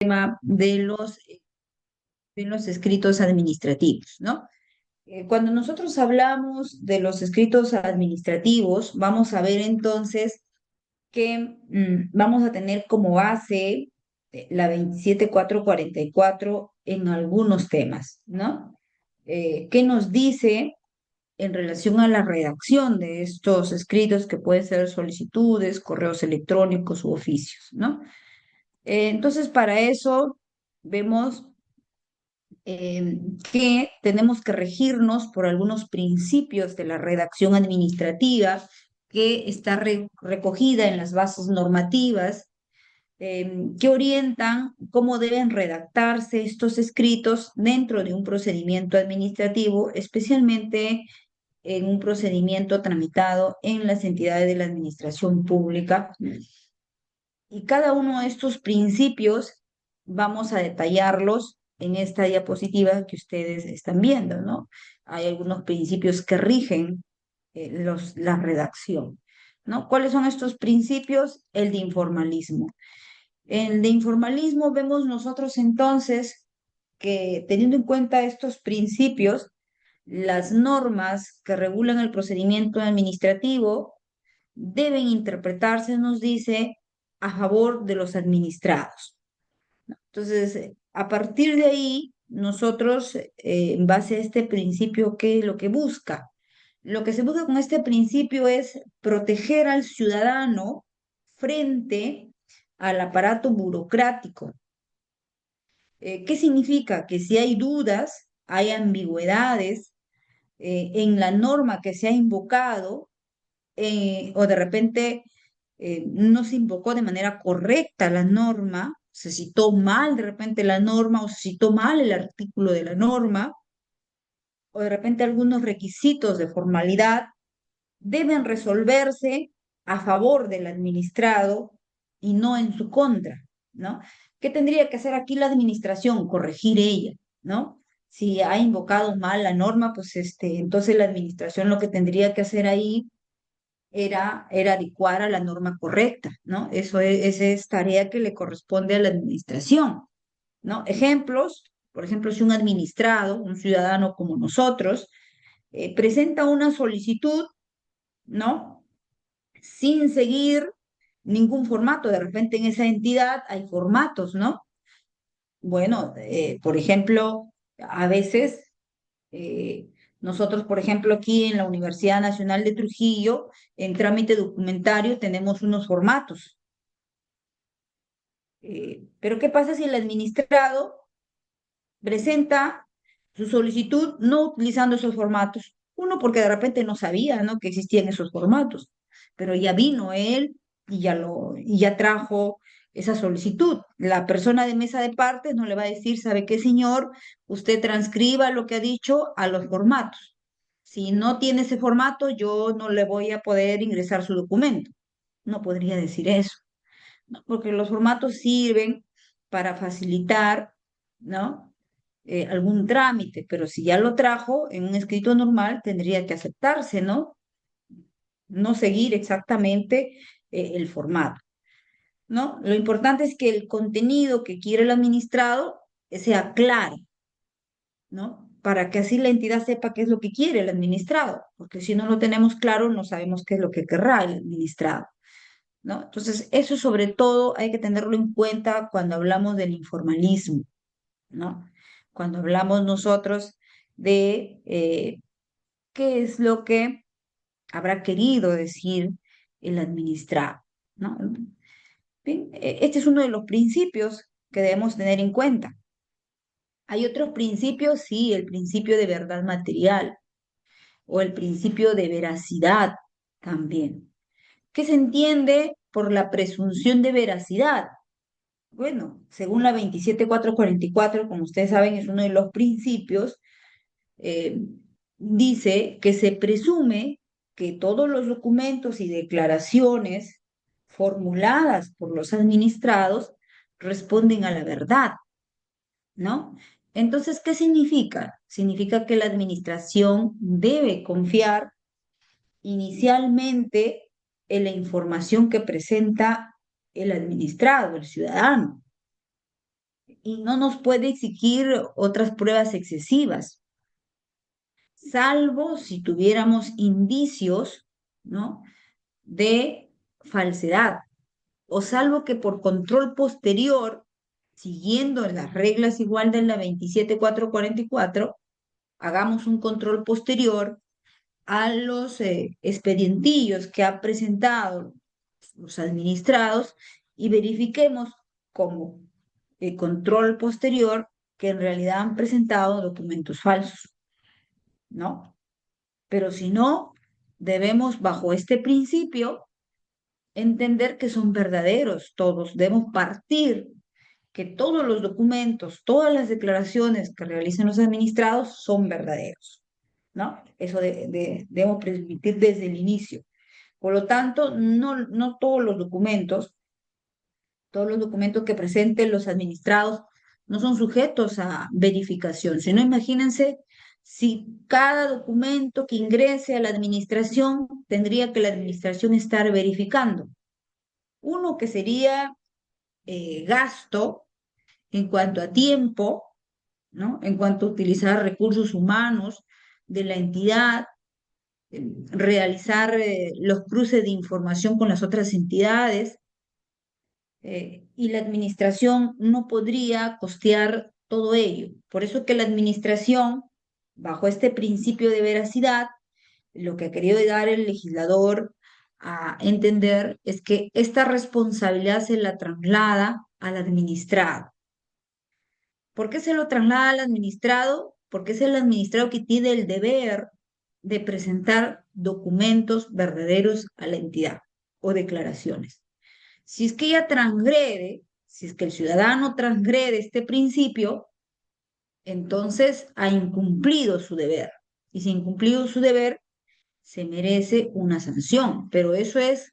tema de los escritos administrativos, ¿no? Cuando nosotros hablamos de los escritos administrativos, vamos a ver entonces que vamos a tener como base la 27444 en algunos temas, ¿no? ¿Qué nos dice en relación a la redacción de estos escritos que pueden ser solicitudes, correos electrónicos u oficios, ¿no? Entonces, para eso vemos que tenemos que regirnos por algunos principios de la redacción administrativa que está recogida en las bases normativas que orientan cómo deben redactarse estos escritos dentro de un procedimiento administrativo, especialmente en un procedimiento tramitado en las entidades de la administración pública. Y cada uno de estos principios vamos a detallarlos en esta diapositiva que ustedes están viendo, ¿no? Hay algunos principios que rigen la redacción, ¿no? ¿Cuáles son estos principios? El de informalismo. El de informalismo vemos nosotros entonces que teniendo en cuenta estos principios, las normas que regulan el procedimiento administrativo deben interpretarse, nos dice, a favor de los administrados. Entonces, a partir de ahí, nosotros, en base a este principio, ¿qué es lo que busca? Lo que se busca con este principio es proteger al ciudadano frente al aparato burocrático. ¿Qué significa? Que si hay dudas, hay ambigüedades en la norma que se ha invocado, o de repente no se invocó de manera correcta la norma, se citó mal de repente la norma o se citó mal el artículo de la norma, o de repente algunos requisitos de formalidad deben resolverse a favor del administrado y no en su contra, ¿no? ¿Qué tendría que hacer aquí la administración? Corregir ella, ¿no? Si ha invocado mal la norma, pues entonces la administración lo que tendría que hacer ahí era adecuar a la norma correcta, ¿no? Esa es tarea que le corresponde a la administración, ¿no? Ejemplos, por ejemplo, si un administrado, un ciudadano como nosotros, presenta una solicitud, ¿no? Sin seguir ningún formato. De repente en esa entidad hay formatos, ¿no? Bueno, por ejemplo, a veces nosotros, por ejemplo, aquí en la Universidad Nacional de Trujillo, en trámite documentario tenemos unos formatos. Pero ¿qué pasa si el administrado presenta su solicitud no utilizando esos formatos? Uno, porque de repente no sabía, ¿no? que existían esos formatos, pero ya vino él y ya trajo esa solicitud. La persona de mesa de partes no le va a decir, ¿sabe qué, señor? Usted transcriba lo que ha dicho a los formatos. Si no tiene ese formato, yo no le voy a poder ingresar su documento. No podría decir eso, ¿no? Porque los formatos sirven para facilitar, ¿no? Algún trámite, pero si ya lo trajo en un escrito normal, tendría que aceptarse, ¿no? No seguir exactamente el formato, ¿no? Lo importante es que el contenido que quiere el administrado sea claro, ¿no? Para que así la entidad sepa qué es lo que quiere el administrado, porque si no lo tenemos claro, no sabemos qué es lo que querrá el administrado, ¿no? Entonces, eso sobre todo hay que tenerlo en cuenta cuando hablamos del informalismo, ¿no? Cuando hablamos nosotros de qué es lo que habrá querido decir el administrado, ¿no? Bien, este es uno de los principios que debemos tener en cuenta. Hay otros principios, sí, el principio de verdad material o el principio de veracidad también. ¿Qué se entiende por la presunción de veracidad? Bueno, según la 27444, como ustedes saben, es uno de los principios, eh, dice que se presume que todos los documentos y declaraciones formuladas por los administrados responden a la verdad, ¿no? Entonces, ¿qué significa? Significa que la administración debe confiar inicialmente en la información que presenta el administrado, el ciudadano. y no nos puede exigir otras pruebas excesivas, salvo si tuviéramos indicios, ¿no?, de falsedad, o salvo que por control posterior, siguiendo las reglas igual de la 27444, hagamos un control posterior a los expedientillos que ha presentado los administrados y verifiquemos como control posterior que en realidad han presentado documentos falsos, ¿no? Pero si no, debemos, bajo este principio, entender que son verdaderos todos. Debemos partir que todos los documentos, todas las declaraciones que realicen los administrados son verdaderos, ¿no? Eso debemos permitir desde el inicio. Por lo tanto, no todos los documentos que presenten los administrados no son sujetos a verificación, sino imagínense si cada documento que ingrese a la administración tendría que la administración estar verificando. Uno que sería gasto en cuanto a tiempo, ¿no? En cuanto a utilizar recursos humanos de la entidad, realizar los cruces de información con las otras entidades, y la administración no podría costear todo ello. Por eso que la administración, bajo este principio de veracidad, lo que ha querido dar el legislador a entender es que esta responsabilidad se la traslada al administrado. ¿Por qué se lo traslada al administrado? Porque es el administrado que tiene el deber de presentar documentos verdaderos a la entidad o declaraciones. Si es que ella transgrede, si es que el ciudadano transgrede este principio, entonces ha incumplido su deber. Y si ha incumplido su deber, se merece una sanción. Pero eso es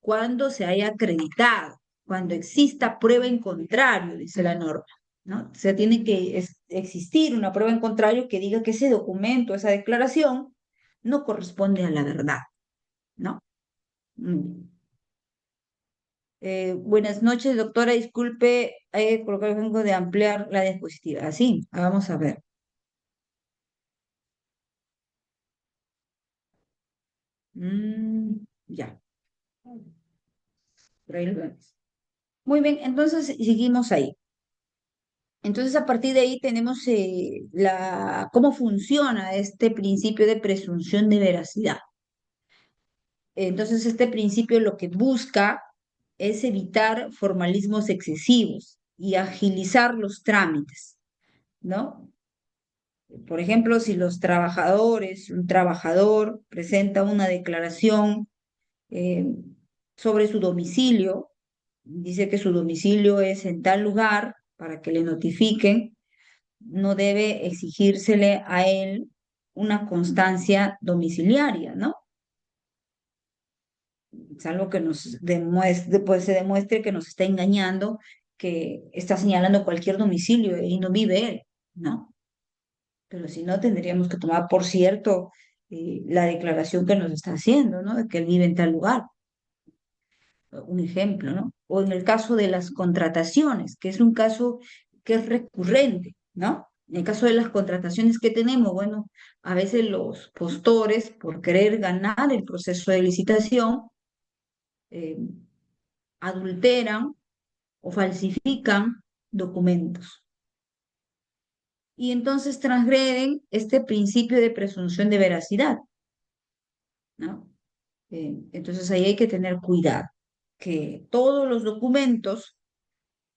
cuando se haya acreditado, cuando exista prueba en contrario, dice la norma, ¿no? O sea, tiene que existir una prueba en contrario que diga que ese documento, esa declaración, no corresponde a la verdad, ¿no? Mm. Buenas noches, doctora. Disculpe, por lo que vengo de ampliar la diapositiva. Así, vamos a ver. Ya. Por ahí lo vemos. Muy bien, entonces seguimos ahí. Entonces, a partir de ahí tenemos cómo funciona este principio de presunción de veracidad. Entonces, este principio lo que busca es evitar formalismos excesivos y agilizar los trámites, ¿no? Por ejemplo, si un trabajador presenta una declaración eh, sobre su domicilio, dice que su domicilio es en tal lugar para que le notifiquen, no debe exigírsele a él una constancia domiciliaria, ¿no? Salvo que nos demuestre, pues se demuestre que nos está engañando, que está señalando cualquier domicilio y no vive él, ¿no? Pero si no, tendríamos que tomar por cierto la declaración que nos está haciendo, ¿no? De que él vive en tal lugar, un ejemplo, ¿no? O en el caso de las contrataciones, que es un caso que es recurrente, ¿no? En el caso de las contrataciones que tenemos, bueno, a veces los postores, por querer ganar el proceso de licitación, eh, adulteran o falsifican documentos. Y entonces transgreden este principio de presunción de veracidad, ¿no? Entonces ahí hay que tener cuidado, que todos los documentos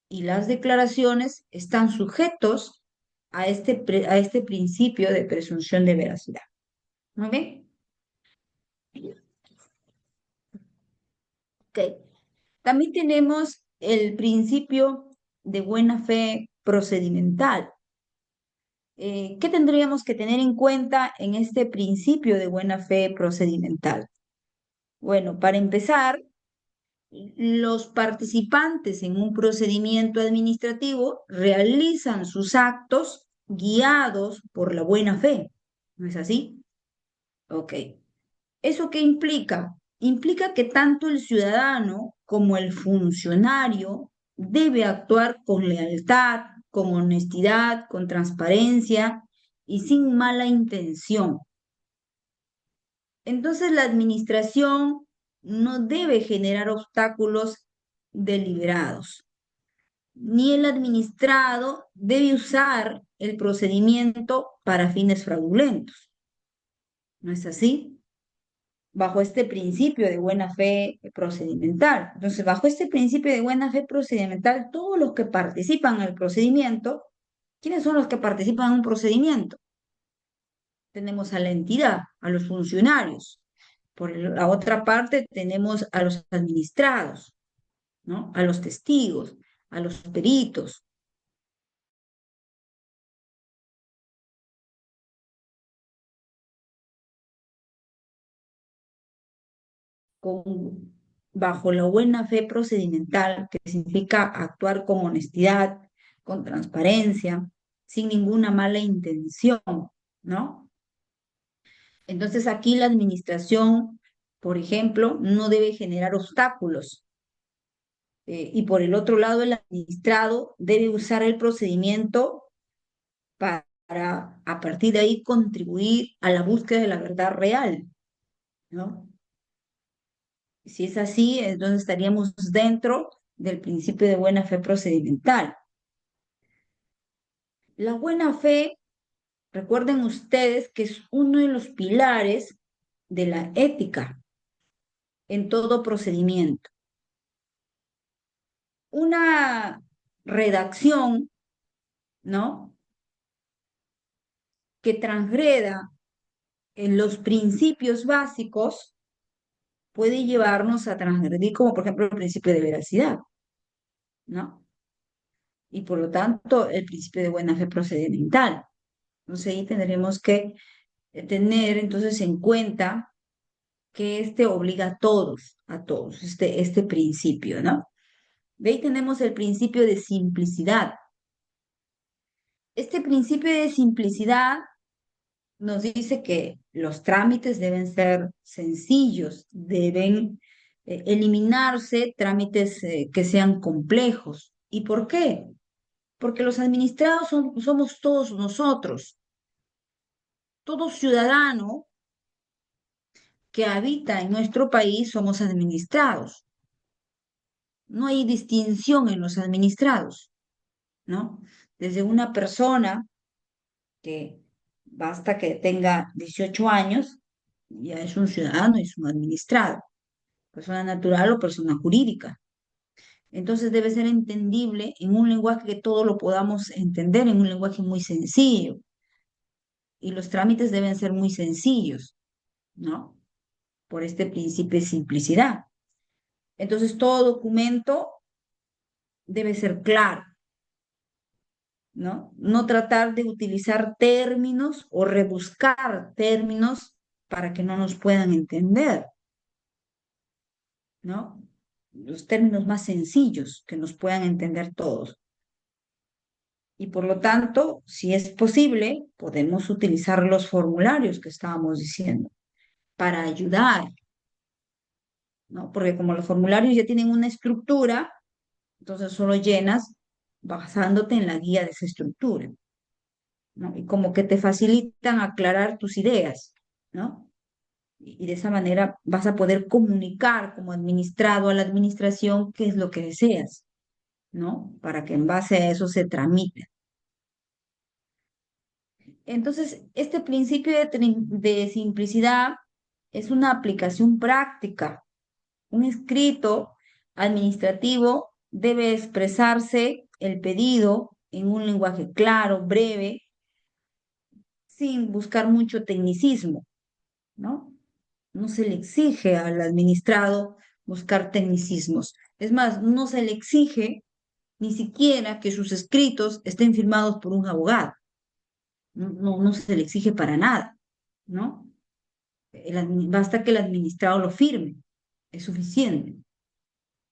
y las declaraciones están sujetos a este principio de presunción de veracidad. ¿Muy bien? Ok. También tenemos el principio de buena fe procedimental. ¿Qué tendríamos que tener en cuenta en este principio de buena fe procedimental? Bueno, para empezar, los participantes en un procedimiento administrativo realizan sus actos guiados por la buena fe. ¿No es así? Ok. ¿Eso qué implica? Implica que tanto el ciudadano como el funcionario debe actuar con lealtad, con honestidad, con transparencia y sin mala intención. Entonces la administración no debe generar obstáculos deliberados, ni el administrado debe usar el procedimiento para fines fraudulentos. ¿No es así? Bajo este principio de buena fe procedimental. Entonces, bajo este principio de buena fe procedimental, todos los que participan en el procedimiento, ¿quiénes son los que participan en un procedimiento? Tenemos a la entidad, a los funcionarios. Por la otra parte, tenemos a los administrados, ¿no? A los testigos, a los peritos. Con, bajo la buena fe procedimental, que significa actuar con honestidad, con transparencia, sin ninguna mala intención, ¿no? Entonces aquí la administración, por ejemplo, no debe generar obstáculos. Y por el otro lado, el administrado debe usar el procedimiento para, a partir de ahí, contribuir a la búsqueda de la verdad real, ¿no? Si es así, entonces estaríamos dentro del principio de buena fe procedimental. La buena fe, recuerden ustedes que es uno de los pilares de la ética en todo procedimiento. Una redacción, ¿no? Que transgreda en los principios básicos puede llevarnos a transgredir, como por ejemplo el principio de veracidad, ¿no? Y por lo tanto el principio de buena fe procedimental. Entonces ahí tendremos que tener entonces en cuenta que este obliga a todos, este principio, ¿no? De ahí tenemos el principio de simplicidad. Este principio de simplicidad nos dice que los trámites deben ser sencillos, deben eliminarse trámites que sean complejos. ¿Y por qué? Porque los administrados somos todos nosotros, todo ciudadano que habita en nuestro país somos administrados. No hay distinción en los administrados, ¿no? Desde una persona que basta que tenga 18 años, ya es un ciudadano, es un administrado, persona natural o persona jurídica. Entonces debe ser entendible en un lenguaje que todo lo podamos entender, en un lenguaje muy sencillo. Y los trámites deben ser muy sencillos, ¿no? Por este principio de simplicidad. Entonces todo documento debe ser claro, ¿no? No tratar de utilizar términos o rebuscar términos para que no nos puedan entender, ¿no? Los términos más sencillos que nos puedan entender todos. Y por lo tanto, si es posible, podemos utilizar los formularios que estábamos diciendo para ayudar, ¿no? Porque como los formularios ya tienen una estructura, entonces solo llenas basándote en la guía de esa estructura, ¿no? Y como que te facilitan aclarar tus ideas, ¿no? Y de esa manera vas a poder comunicar como administrado a la administración qué es lo que deseas, ¿no? Para que en base a eso se tramite. Entonces, este principio de simplicidad es una aplicación práctica. Un escrito administrativo debe expresarse el pedido en un lenguaje claro, breve, sin buscar mucho tecnicismo, ¿no? No se le exige al administrado buscar tecnicismos. Es más, no se le exige ni siquiera que sus escritos estén firmados por un abogado. No se le exige para nada, ¿no? Basta que el administrado lo firme, es suficiente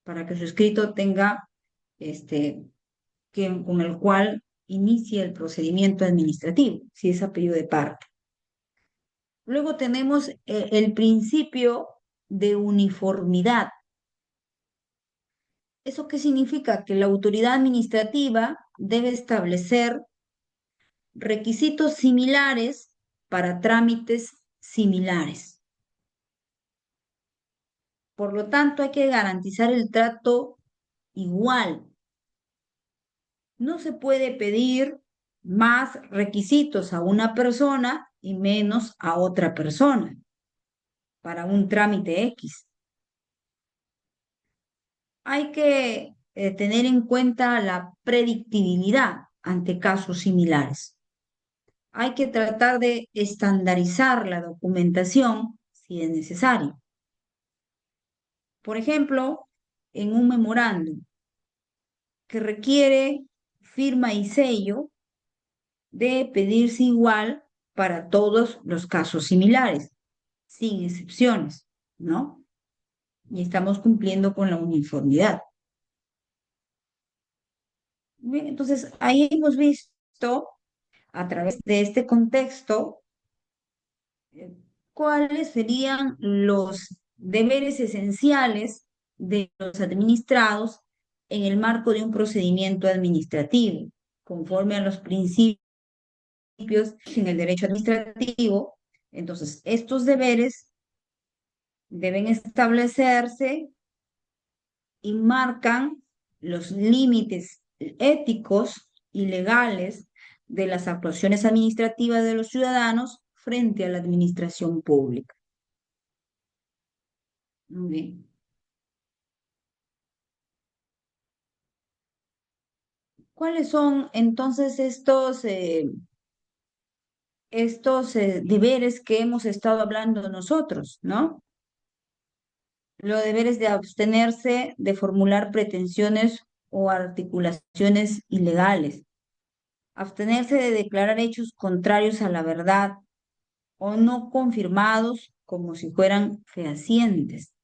para que su escrito tenga, con el cual inicie el procedimiento administrativo, si es a pedido de parte. Luego tenemos el principio de uniformidad. ¿Eso qué significa? Que la autoridad administrativa debe establecer requisitos similares para trámites similares. Por lo tanto, hay que garantizar el trato igual. No se puede pedir más requisitos a una persona y menos a otra persona para un trámite X. Hay que tener en cuenta la predictibilidad ante casos similares. Hay que tratar de estandarizar la documentación si es necesario. Por ejemplo, en un memorándum que requiere firma y sello, debe pedirse igual para todos los casos similares, sin excepciones, ¿no? Y estamos cumpliendo con la uniformidad. Bien, entonces, ahí hemos visto, a través de este contexto, eh, cuáles serían los deberes esenciales de los administrados en el marco de un procedimiento administrativo, conforme a los principios en el derecho administrativo. Entonces, estos deberes deben establecerse y marcan los límites éticos y legales de las actuaciones administrativas de los ciudadanos frente a la administración pública. Muy bien. ¿Cuáles son entonces estos deberes que hemos estado hablando nosotros, ¿no? Los deberes de abstenerse de formular pretensiones o articulaciones ilegales, abstenerse de declarar hechos contrarios a la verdad o no confirmados como si fueran fehacientes,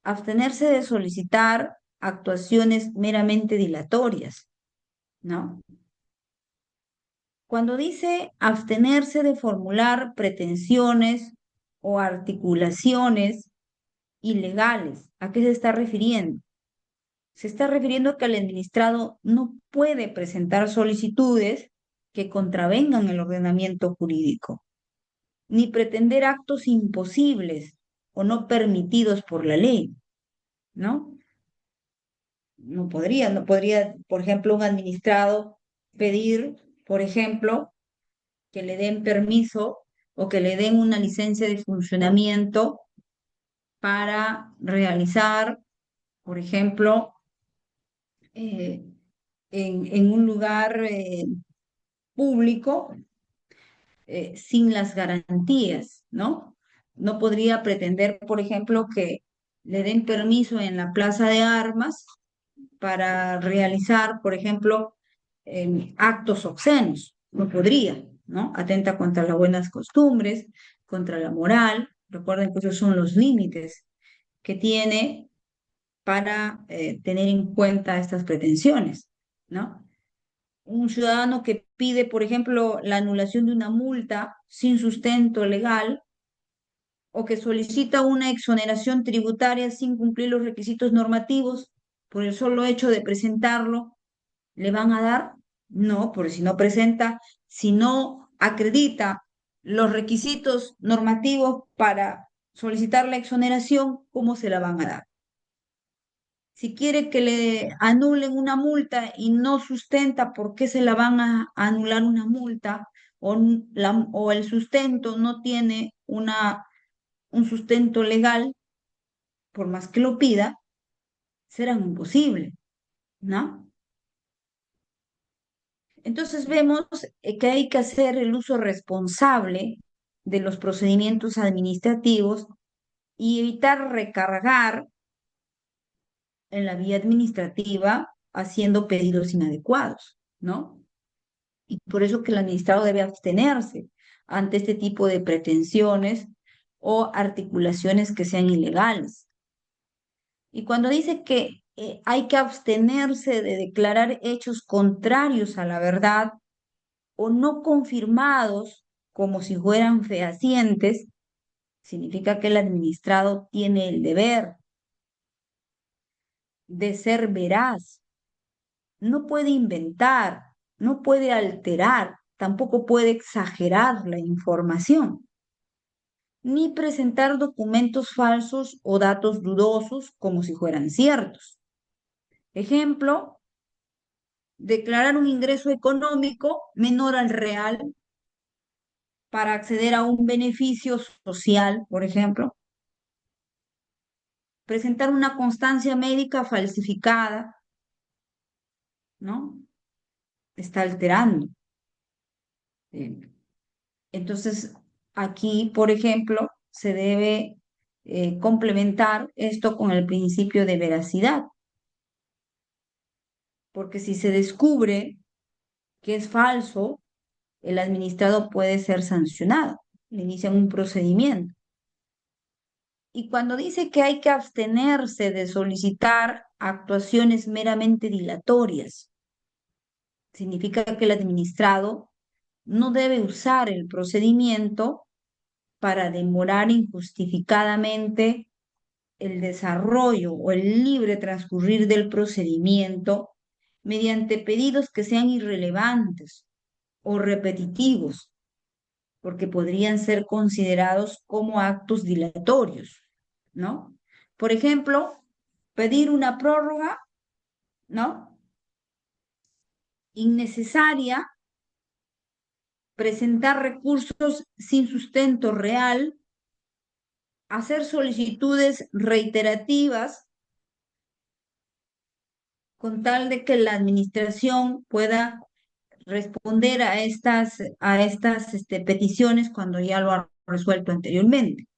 abstenerse de solicitar actuaciones meramente dilatorias, ¿no? Cuando dice abstenerse de formular pretensiones o articulaciones ilegales, ¿a qué se está refiriendo? Se está refiriendo a que el administrado no puede presentar solicitudes que contravengan el ordenamiento jurídico, ni pretender actos imposibles o no permitidos por la ley, ¿no? No podría, por ejemplo, un administrado pedir, por ejemplo, que le den permiso o que le den una licencia de funcionamiento para realizar, por ejemplo, eh, en un lugar público sin las garantías, ¿no? No podría pretender, por ejemplo, que le den permiso en la plaza de armas para realizar, por ejemplo, actos obscenos. No podría, ¿no? Atenta contra las buenas costumbres, contra la moral. Recuerden que esos son los límites que tiene para tener en cuenta estas pretensiones, ¿no? Un ciudadano que pide, por ejemplo, la anulación de una multa sin sustento legal o que solicita una exoneración tributaria sin cumplir los requisitos normativos por el solo hecho de presentarlo, ¿le van a dar? No, porque si no presenta, si no acredita los requisitos normativos para solicitar la exoneración, ¿cómo se la van a dar? Si quiere que le anulen una multa y no sustenta por qué se la van a anular una multa o el sustento no tiene un sustento legal, por más que lo pida, será imposible, ¿no? Entonces vemos que hay que hacer el uso responsable de los procedimientos administrativos y evitar recargar en la vía administrativa haciendo pedidos inadecuados, ¿no? Y por eso que el administrado debe abstenerse ante este tipo de pretensiones o articulaciones que sean ilegales. Y cuando dice que hay que abstenerse de declarar hechos contrarios a la verdad o no confirmados como si fueran fehacientes, significa que el administrado tiene el deber de ser veraz, no puede inventar, no puede alterar, tampoco puede exagerar la información, ni presentar documentos falsos o datos dudosos como si fueran ciertos. Ejemplo, declarar un ingreso económico menor al real para acceder a un beneficio social, por ejemplo, presentar una constancia médica falsificada, ¿no? Está alterando. Eh, Entonces, aquí, por ejemplo, se debe complementar esto con el principio de veracidad, porque si se descubre que es falso, el administrado puede ser sancionado, le inician un procedimiento. Y cuando dice que hay que abstenerse de solicitar actuaciones meramente dilatorias, significa que el administrado no debe usar el procedimiento para demorar injustificadamente el desarrollo o el libre transcurrir del procedimiento mediante pedidos que sean irrelevantes o repetitivos, porque podrían ser considerados como actos dilatorios, ¿no? Por ejemplo, pedir una prórroga, ¿no? Innecesaria, presentar recursos sin sustento real, hacer solicitudes reiterativas con tal de que la administración pueda responder a estas peticiones cuando ya lo ha resuelto anteriormente.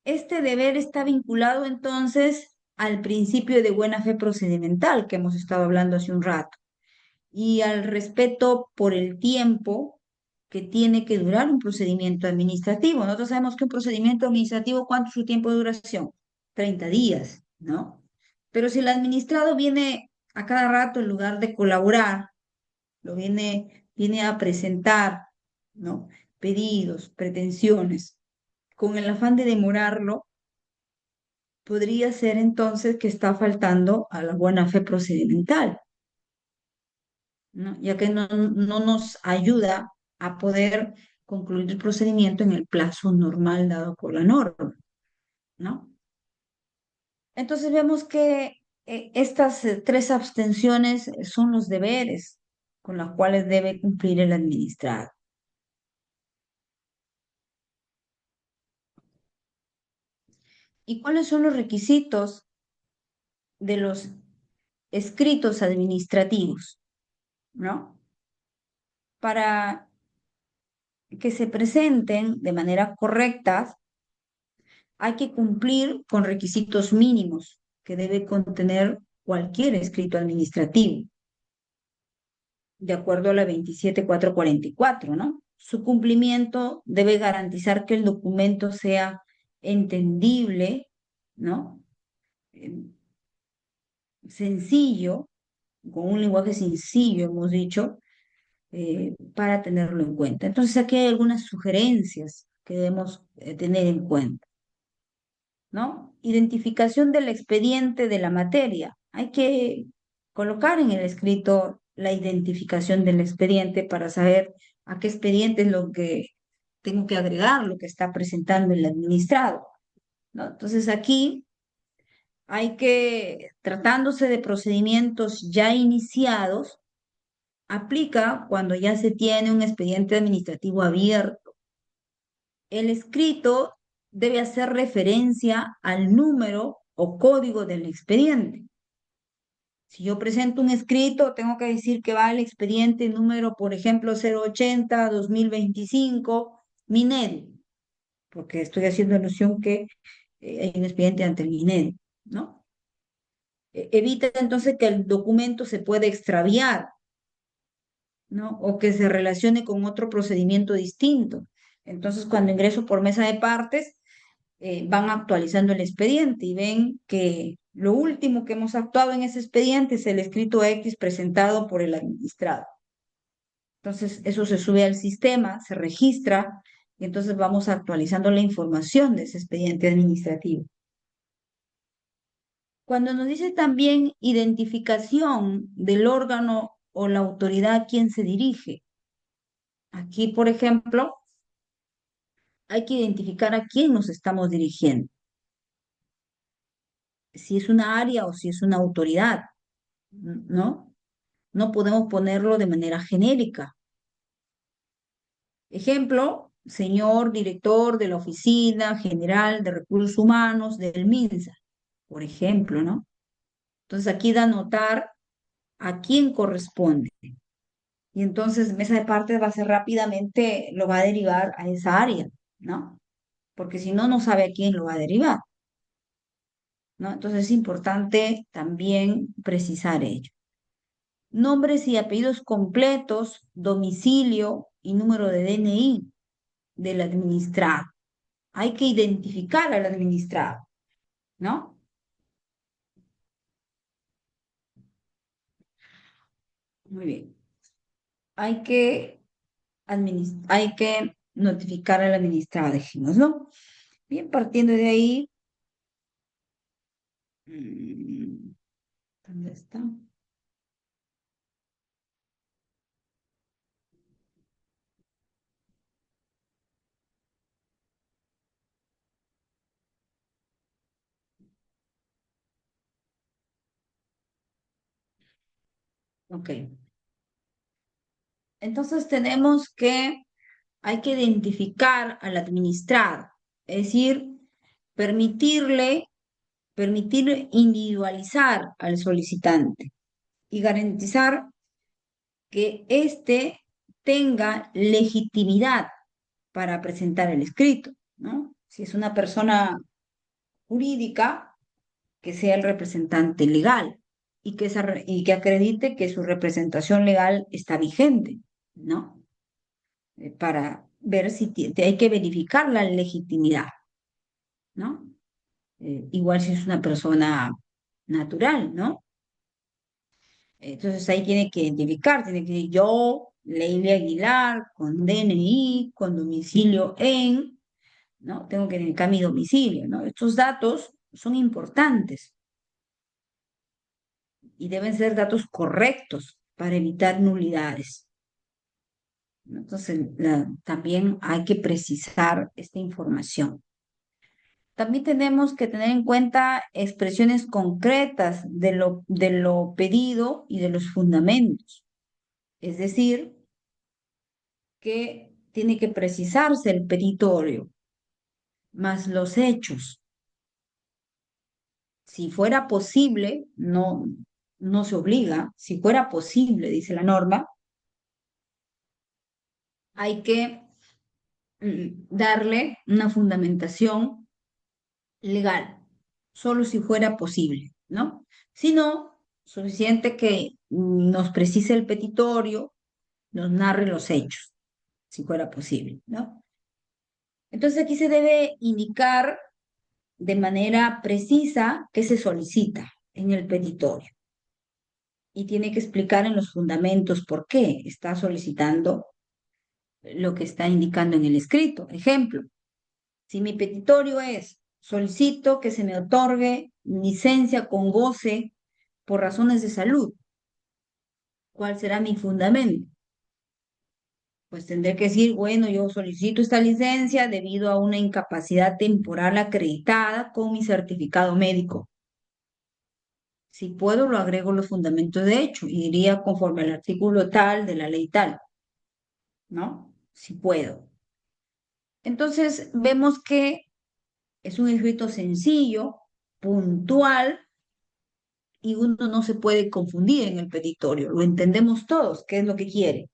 Este deber está vinculado entonces al principio de buena fe procedimental que hemos estado hablando hace un rato y al respeto por el tiempo que tiene que durar un procedimiento administrativo. Nosotros sabemos que un procedimiento administrativo, ¿cuánto es su tiempo de duración? 30 días, ¿no? Pero si el administrado viene a cada rato en lugar de colaborar, viene a presentar, ¿no? Pedidos, pretensiones, con el afán de demorarlo, podría ser entonces que está faltando a la buena fe procedimental, ¿no? Ya que no nos ayuda a poder concluir el procedimiento en el plazo normal dado por la norma, ¿no? Entonces vemos que estas tres abstenciones son los deberes con los cuales debe cumplir el administrado. ¿Y cuáles son los requisitos de los escritos administrativos, ¿no? Para que se presenten de manera correcta, hay que cumplir con requisitos mínimos que debe contener cualquier escrito administrativo, de acuerdo a la 27444, ¿no? Su cumplimiento debe garantizar que el documento sea entendible, ¿no? Eh, Sencillo, con un lenguaje sencillo, hemos dicho, para tenerlo en cuenta. Entonces, aquí hay algunas sugerencias que debemos tener en cuenta, ¿no? Identificación del expediente de la materia. Hay que colocar en el escrito la identificación del expediente para saber a qué expediente es lo que tengo que agregar, lo que está presentando el administrado, ¿no? Entonces, aquí hay que, tratándose de procedimientos ya iniciados, aplica cuando ya se tiene un expediente administrativo abierto. El escrito debe hacer referencia al número o código del expediente. Si yo presento un escrito, tengo que decir que va el expediente número, por ejemplo, 080-2025, Minedu, porque estoy haciendo alusión que hay un expediente ante el Minedu, ¿no? Evita entonces que el documento se pueda extraviar, ¿no? O que se relacione con otro procedimiento distinto. Entonces, cuando ingreso por mesa de partes, van actualizando el expediente y ven que lo último que hemos actuado en ese expediente es el escrito X presentado por el administrado. Entonces, eso se sube al sistema, se registra y entonces vamos actualizando la información de ese expediente administrativo. Cuando nos dice también identificación del órgano o la autoridad a quien se dirige. Aquí, por ejemplo, hay que identificar a quién nos estamos dirigiendo, si es una área o si es una autoridad, ¿no? No podemos ponerlo de manera genérica. Ejemplo, señor director de la Oficina General de Recursos Humanos del MINSA, por ejemplo, ¿no? Entonces aquí da a notar a quién corresponde. Y entonces mesa de partes va a ser rápidamente, lo va a derivar a esa área, ¿no? Porque si no, no sabe a quién lo va a derivar, ¿no? Entonces es importante también precisar ello. Nombres y apellidos completos, domicilio y número de DNI del administrado. Hay que identificar al administrado, ¿no? Muy bien. Hay que, hay que notificar al administrado, dijimos, ¿no? Bien, partiendo de ahí, mm, ¿dónde está? Ok. Entonces tenemos que, hay que identificar al administrado, es decir, permitirle, permitir individualizar al solicitante y garantizar que éste tenga legitimidad para presentar el escrito, ¿no? Si es una persona jurídica, que sea el representante legal y que, y que acredite que su representación legal está vigente, ¿no? Para ver si hay que verificar la legitimidad, ¿no? Igual si es una persona natural, ¿no? Entonces ahí tiene que identificar, tiene que decir yo, Leila Aguilar, con DNI, con domicilio en, ¿no? Tengo que indicar mi domicilio, ¿no? Estos datos son importantes y deben ser datos correctos para evitar nulidades, ¿no? Entonces, también hay que precisar esta información. También tenemos que tener en cuenta expresiones concretas de lo pedido y de los fundamentos. Es decir, que tiene que precisarse el petitorio, más los hechos. Si fuera posible, no, no se obliga, si fuera posible, dice la norma, hay que darle una fundamentación legal, solo si fuera posible, ¿no? Si no, suficiente que nos precise el petitorio, nos narre los hechos, si fuera posible, ¿no? Entonces aquí se debe indicar de manera precisa qué se solicita en el petitorio y tiene que explicar en los fundamentos por qué está solicitando lo que está indicando en el escrito. Ejemplo, si mi petitorio es solicito que se me otorgue licencia con goce por razones de salud, ¿cuál será mi fundamento? Pues tendré que decir, bueno, yo solicito esta licencia debido a una incapacidad temporal acreditada con mi certificado médico. Si puedo, lo agrego los fundamentos de hecho y iría conforme al artículo tal de la ley tal, ¿no? Si puedo. Entonces, vemos que es un escrito sencillo, puntual, y uno no se puede confundir en el petitorio. Lo entendemos todos, qué es lo que quiere.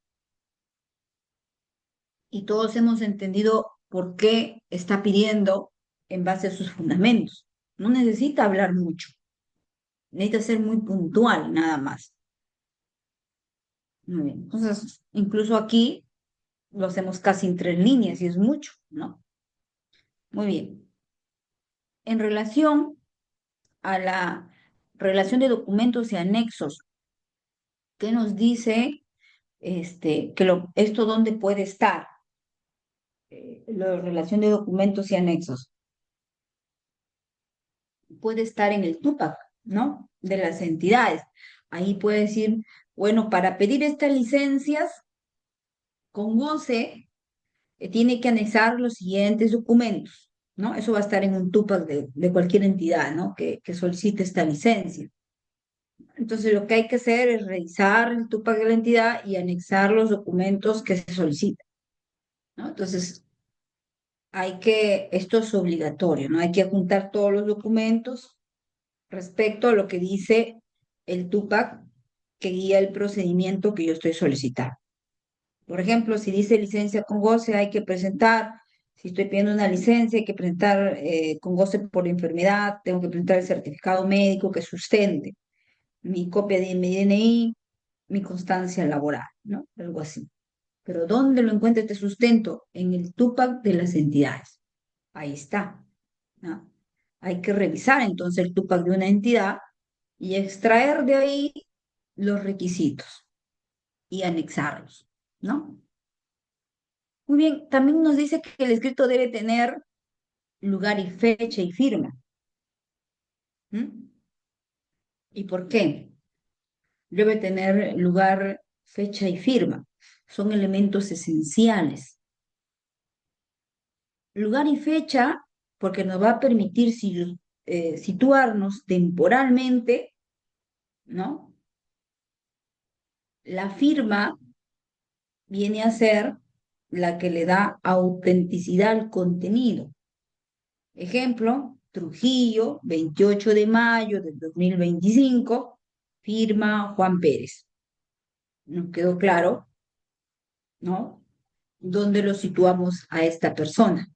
Y todos hemos entendido por qué está pidiendo en base a sus fundamentos. No necesita hablar mucho, necesita ser muy puntual nada más. Muy bien. Entonces, incluso aquí lo hacemos casi en 3 líneas y es mucho, ¿no? Muy bien. En relación a la relación de documentos y anexos, ¿qué nos dice que esto dónde puede estar? La relación de documentos y anexos puede estar en el TUPAC, ¿no? De las entidades. Ahí puede decir, bueno, para pedir estas licencias con goce, tiene que anexar los siguientes documentos, ¿no? Eso va a estar en un TUPAC de cualquier entidad, ¿no? Que solicite esta licencia. Entonces, lo que hay que hacer es revisar el TUPAC de la entidad y anexar los documentos que se solicitan, ¿no? Entonces, esto es obligatorio, ¿no? Hay que juntar todos los documentos respecto a lo que dice el TUPAC que guía el procedimiento que yo estoy solicitando. Por ejemplo, si dice licencia con goce, hay que presentar, si estoy pidiendo una licencia, hay que presentar con goce por enfermedad, tengo que presentar el certificado médico que sustente, mi copia de mi DNI, mi constancia laboral, ¿no? Algo así. Pero ¿dónde lo encuentra este sustento? En el TUPAC de las entidades. Ahí está, ¿no? Hay que revisar entonces el TUPAC de una entidad y extraer de ahí los requisitos y anexarlos, ¿no? Muy bien, también nos dice que el escrito debe tener lugar y fecha y firma. ¿Mm? ¿Y por qué? Debe tener lugar, fecha y firma. Son elementos esenciales. Lugar y fecha, porque nos va a permitir situarnos temporalmente, ¿no? La firma viene a ser la que le da autenticidad al contenido. Ejemplo, Trujillo, 28 de mayo del 2025, firma Juan Pérez. Nos quedó claro, ¿no? ¿Dónde lo situamos a esta persona?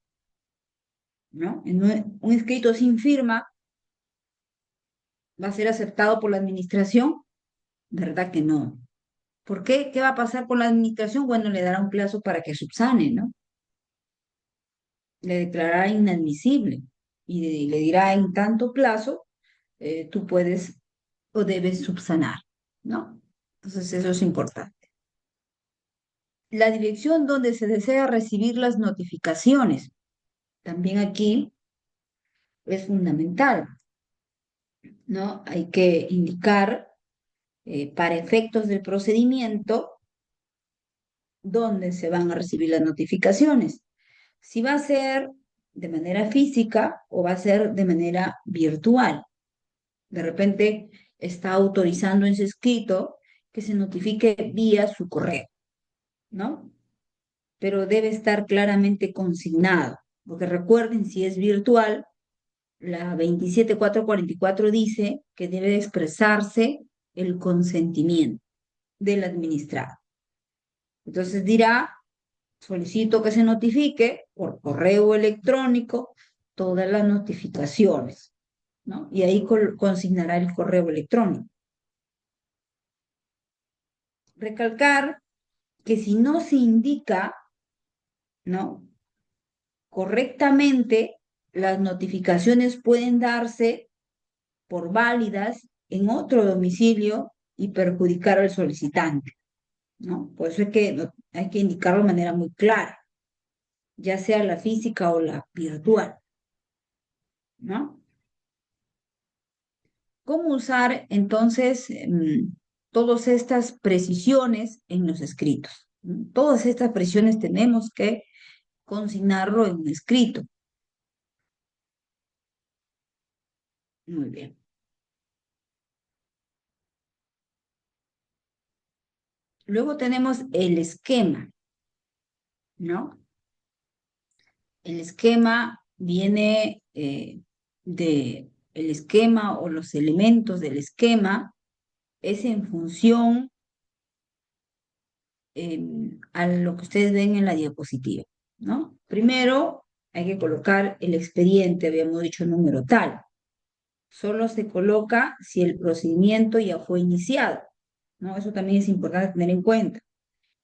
¿No? En un escrito sin firma va a ser aceptado por la administración, ¿verdad que no? ¿Por qué? ¿Qué va a pasar con la administración? Bueno, le dará un plazo para que subsane, ¿no? Le declarará inadmisible y le dirá en tanto plazo, tú puedes o debes subsanar, ¿no? Entonces eso es importante. La dirección donde se desea recibir las notificaciones, también aquí es fundamental, ¿no? Hay que indicar para efectos del procedimiento dónde se van a recibir las notificaciones. Si va a ser de manera física o va a ser de manera virtual. De repente está autorizando en su escrito que se notifique vía su correo, ¿no? Pero debe estar claramente consignado, porque recuerden, si es virtual, la 27444 dice que debe expresarse el consentimiento del administrado. Entonces dirá, solicito que se notifique por correo electrónico todas las notificaciones, ¿no? Y ahí consignará el correo electrónico. Recalcar que si no se indica, ¿no? Correctamente, las notificaciones pueden darse por válidas en otro domicilio y perjudicar al solicitante, ¿no? Por eso es que hay que indicarlo de manera muy clara, ya sea la física o la virtual, ¿no? ¿Cómo usar entonces todas estas precisiones en los escritos? Todas estas precisiones tenemos que consignarlo en un escrito. Muy bien. Luego tenemos el esquema, ¿no? El esquema viene el esquema o los elementos del esquema es en función a lo que ustedes ven en la diapositiva, ¿no? Primero hay que colocar el expediente, habíamos dicho número tal. Solo se coloca si el procedimiento ya fue iniciado, ¿no? Eso también es importante tener en cuenta.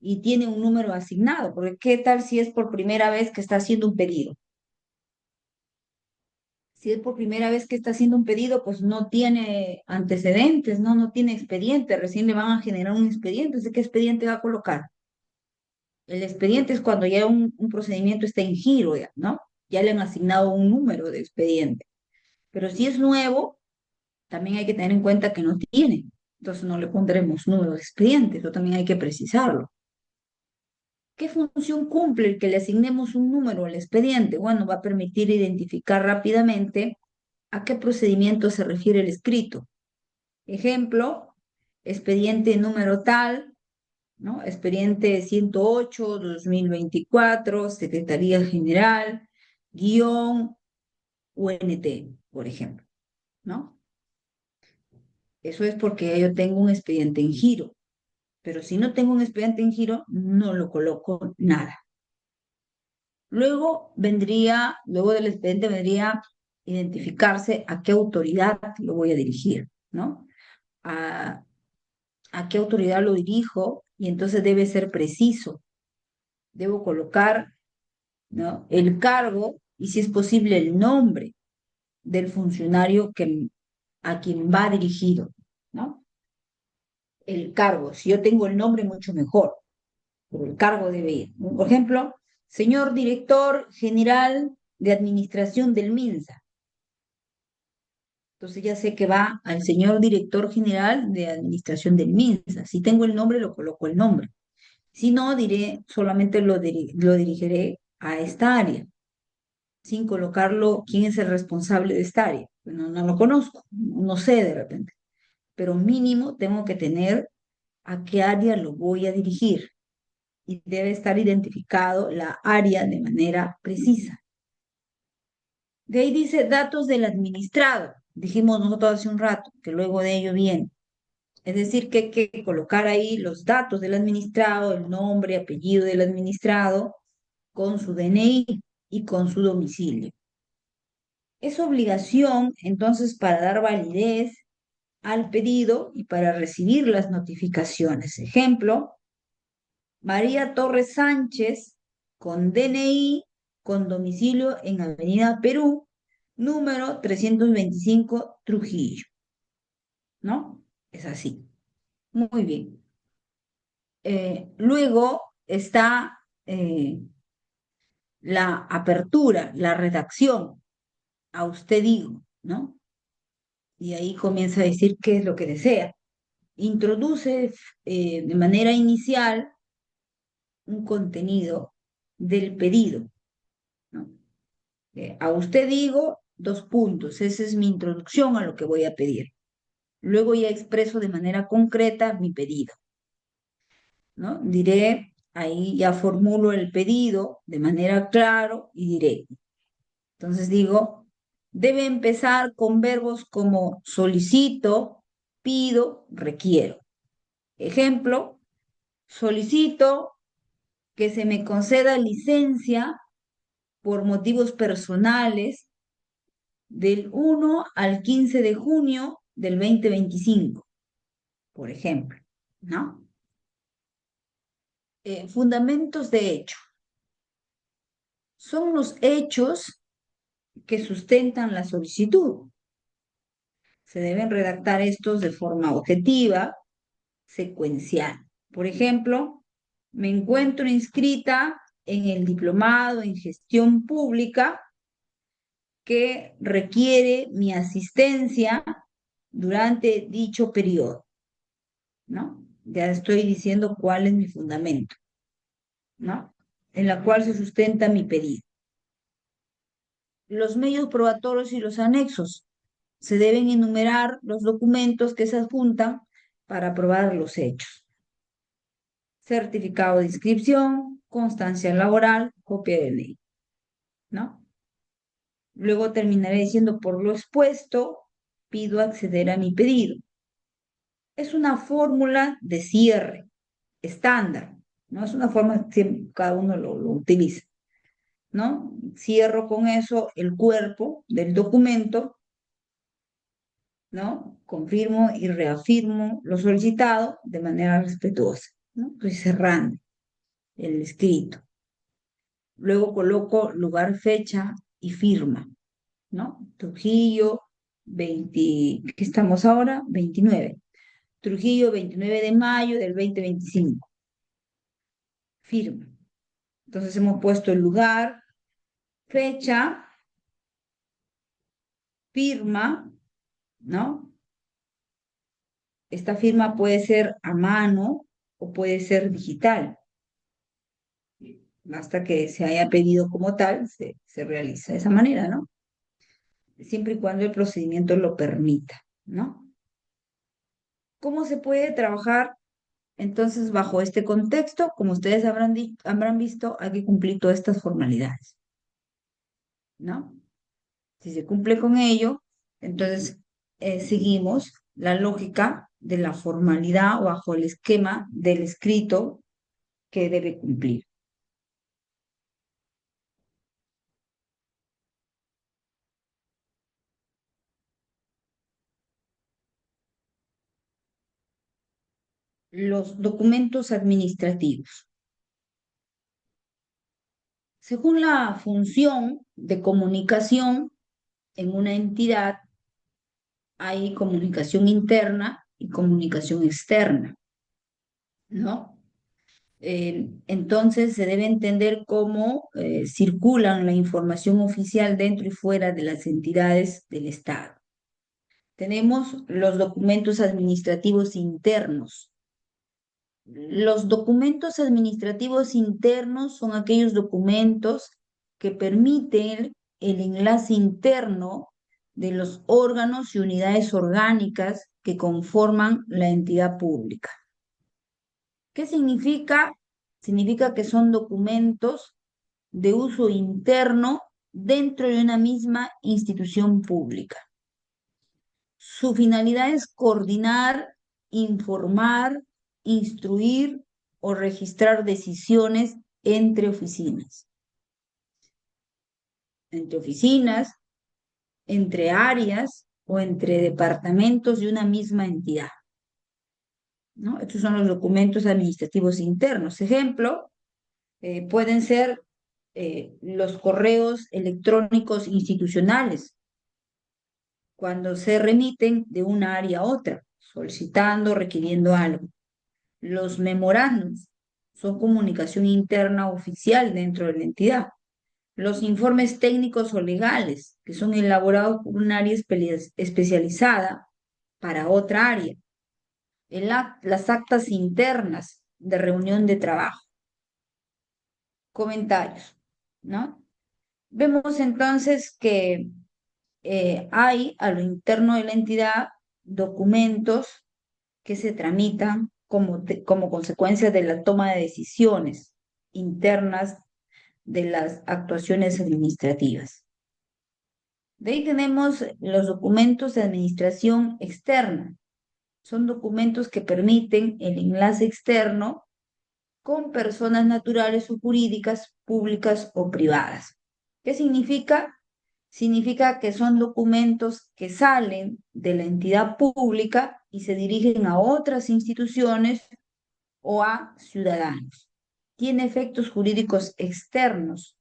Y tiene un número asignado, porque ¿qué tal si es por primera vez que está haciendo un pedido? Si es por primera vez que está haciendo un pedido, pues no tiene antecedentes, ¿no? No tiene expediente, recién le van a generar un expediente. ¿De qué expediente va a colocar? El expediente es cuando ya un procedimiento está en giro, ya, ¿no? Ya le han asignado un número de expediente. Pero si es nuevo, también hay que tener en cuenta que no tiene. Entonces no le pondremos nuevo expediente, eso también hay que precisarlo. ¿Qué función cumple el que le asignemos un número al expediente? Bueno, va a permitir identificar rápidamente a qué procedimiento se refiere el escrito. Ejemplo, expediente número tal, ¿no? Expediente 108/2024, Secretaría General, guión UNT, por ejemplo, ¿no? Eso es porque yo tengo un expediente en giro, pero si no tengo un expediente en giro, no lo coloco nada. Luego del expediente vendría identificarse a qué autoridad lo voy a dirigir, ¿no? A, a qué autoridad lo dirijo y entonces debe ser preciso. Debo colocar, ¿no?, el cargo y si es posible el nombre del funcionario a quien va dirigido, ¿no? El cargo, si yo tengo el nombre, mucho mejor, pero el cargo debe ir. Por ejemplo, señor director general de administración del MINSA. Entonces ya sé que va al señor director general de administración del MINSA. Si tengo el nombre, lo coloco el nombre. Si no, diré, solamente lo dirigiré a esta área, sin colocarlo quién es el responsable de esta área. No, no lo conozco, no sé de repente, pero mínimo tengo que tener a qué área lo voy a dirigir y debe estar identificado la área de manera precisa. De ahí dice datos del administrado. Dijimos nosotros hace un rato que luego de ello viene. Es decir, que hay que colocar ahí los datos del administrado, el nombre, apellido del administrado, con su DNI y con su domicilio. Es obligación, entonces, para dar validez al pedido y para recibir las notificaciones. Ejemplo, María Torres Sánchez, con DNI, con domicilio en Avenida Perú, número 325, Trujillo. ¿No? Es así. Muy bien. Luego está la apertura, la redacción, a usted digo, ¿no? Y ahí comienza a decir qué es lo que desea. Introduce de manera inicial un contenido del pedido, ¿no? A usted digo, dos puntos, esa es mi introducción a lo que voy a pedir. Luego ya expreso de manera concreta mi pedido, ¿no? Diré, ahí ya formulo el pedido de manera claro y directa. Entonces digo, debe empezar con verbos como solicito, pido, requiero. Ejemplo, solicito que se me conceda licencia por motivos personales del 1 al 15 de junio del 2025, por ejemplo, ¿no? Fundamentos de hecho. Son los hechos que sustentan la solicitud. Se deben redactar estos de forma objetiva, secuencial. Por ejemplo, me encuentro inscrita en el diplomado en gestión pública que requiere mi asistencia durante dicho periodo, ¿no? Ya estoy diciendo cuál es mi fundamento, ¿no? En la cual se sustenta mi pedido. Los medios probatorios y los anexos. Se deben enumerar los documentos que se adjuntan para probar los hechos. Certificado de inscripción, constancia laboral, copia de ley, ¿no? Luego terminaré diciendo, por lo expuesto, pido acceder a mi pedido. Es una fórmula de cierre estándar, ¿no? Es una forma que cada uno lo utiliza, ¿no? Cierro con eso el cuerpo del documento, ¿no? Confirmo y reafirmo lo solicitado de manera respetuosa, ¿no? Estoy cerrando el escrito. Luego coloco lugar, fecha y firma, ¿no? Trujillo, 20, ¿qué estamos ahora? 29. Trujillo, 29 de mayo del 2025. Firma. Entonces hemos puesto el lugar, fecha, firma, ¿no? Esta firma puede ser a mano o puede ser digital. Basta que se haya pedido como tal, se realiza de esa manera, ¿no? Siempre y cuando el procedimiento lo permita, ¿no? ¿Cómo se puede trabajar entonces bajo este contexto? Como ustedes habrán visto, hay que cumplir todas estas formalidades, ¿no? Si se cumple con ello, entonces seguimos la lógica de la formalidad o bajo el esquema del escrito que debe cumplir. Los documentos administrativos. Según la función de comunicación en una entidad, hay comunicación interna y comunicación externa, ¿no? Entonces se debe entender cómo circulan la información oficial dentro y fuera de las entidades del Estado. Tenemos los documentos administrativos internos. Los documentos administrativos internos son aquellos documentos que permiten el enlace interno de los órganos y unidades orgánicas que conforman la entidad pública. ¿Qué significa? Significa que son documentos de uso interno dentro de una misma institución pública. Su finalidad es coordinar, informar, instruir o registrar decisiones entre oficinas. Entre oficinas, entre áreas o entre departamentos de una misma entidad, ¿no? Estos son los documentos administrativos internos. Ejemplo, pueden ser los correos electrónicos institucionales, cuando se remiten de una área a otra, solicitando, requiriendo algo. Los memorandos son comunicación interna oficial dentro de la entidad. Los informes técnicos o legales, que son elaborados por un área especializada para otra área. Las actas internas de reunión de trabajo. Comentarios, ¿no? Vemos entonces que hay a lo interno de la entidad documentos que se tramitan como consecuencia de la toma de decisiones internas de las actuaciones administrativas. De ahí tenemos los documentos de administración externa. Son documentos que permiten el enlace externo con personas naturales o jurídicas, públicas o privadas. ¿Qué significa? Significa que son documentos que salen de la entidad pública y se dirigen a otras instituciones o a ciudadanos. Tiene efectos jurídicos externos,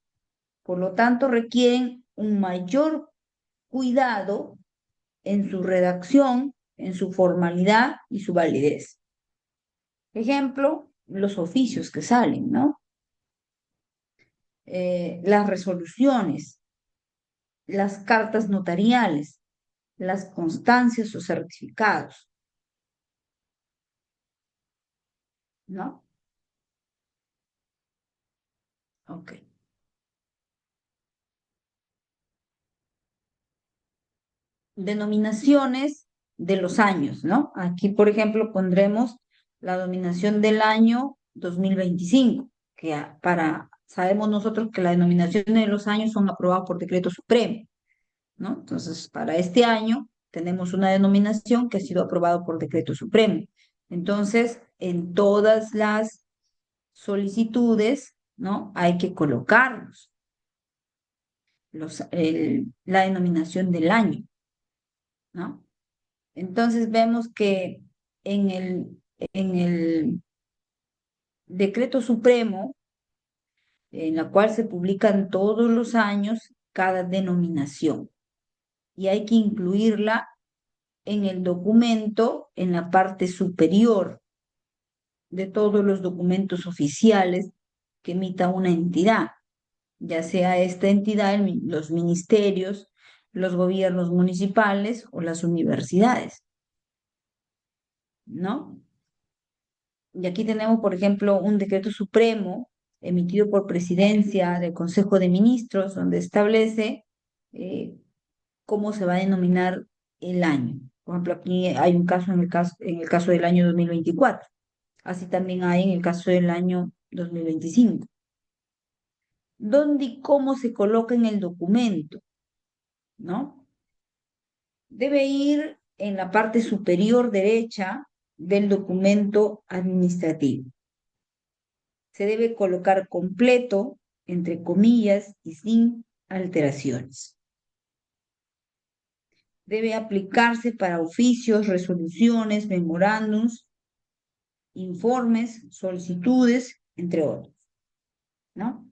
por lo tanto requieren un mayor cuidado en su redacción, en su formalidad y su validez. Ejemplo, los oficios que salen, ¿no? Las resoluciones, las cartas notariales, las constancias o certificados, ¿no? Ok. Denominaciones de los años, ¿no? Aquí, por ejemplo, pondremos la denominación del año 2025, que sabemos nosotros que las denominaciones de los años son aprobadas por decreto supremo, ¿no? Entonces, para este año tenemos una denominación que ha sido aprobada por decreto supremo. Entonces, en todas las solicitudes, ¿no? Hay que colocarlos, la denominación del año, ¿no? Entonces vemos que en el decreto supremo, en la cual se publican todos los años cada denominación, y hay que incluirla en el documento, en la parte superior de todos los documentos oficiales que emita una entidad, ya sea esta entidad, los ministerios, los gobiernos municipales o las universidades. ¿no? Y aquí tenemos, por ejemplo, un decreto supremo emitido por presidencia del Consejo de Ministros, donde establece eh, cómo se va a denominar el año. Por ejemplo, aquí hay un caso en el caso del año 2024. Así también hay en el caso del año 2025. ¿Dónde y cómo se coloca en el documento? ¿No? Debe ir en la parte superior derecha del documento administrativo. Se debe colocar completo, entre comillas y sin alteraciones. Debe aplicarse para oficios, resoluciones, memorándums, informes, solicitudes, entre otros, ¿no?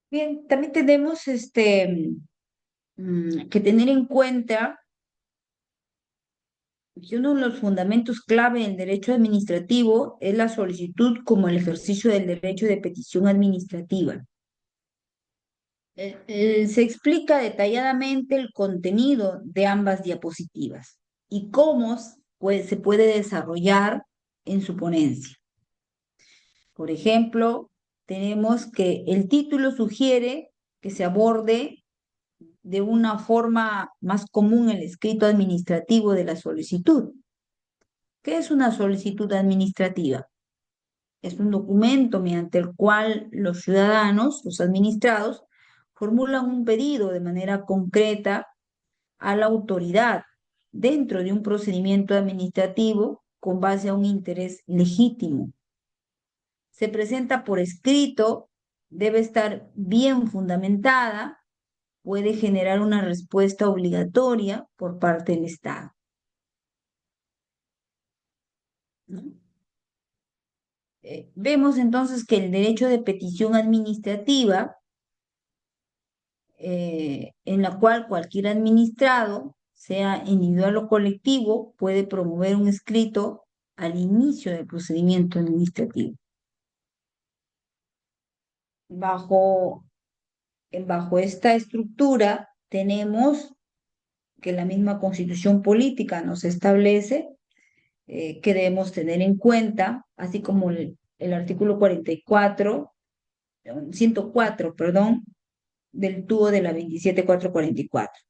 Bien, también tenemos que tener en cuenta que uno de los fundamentos clave del derecho administrativo es la solicitud como el ejercicio del derecho de petición administrativa. Se explica detalladamente el contenido de ambas diapositivas y cómo pues, se puede desarrollar en su ponencia. Por ejemplo, tenemos que el título sugiere que se aborde de una forma más común el escrito administrativo de la solicitud. ¿Qué es una solicitud administrativa? Es un documento mediante el cual los ciudadanos, los administrados, formulan un pedido de manera concreta a la autoridad dentro de un procedimiento administrativo con base a un interés legítimo. Se presenta por escrito, debe estar bien fundamentada, puede generar una respuesta obligatoria por parte del Estado, ¿no? Vemos entonces que el derecho de petición administrativa, en la cual cualquier administrado, sea individual o colectivo, puede promover un escrito al inicio del procedimiento administrativo. Bajo, bajo esta estructura tenemos que la misma Constitución política nos establece que debemos tener en cuenta, así como el artículo 44, 104, perdón, del tubo de la 27444.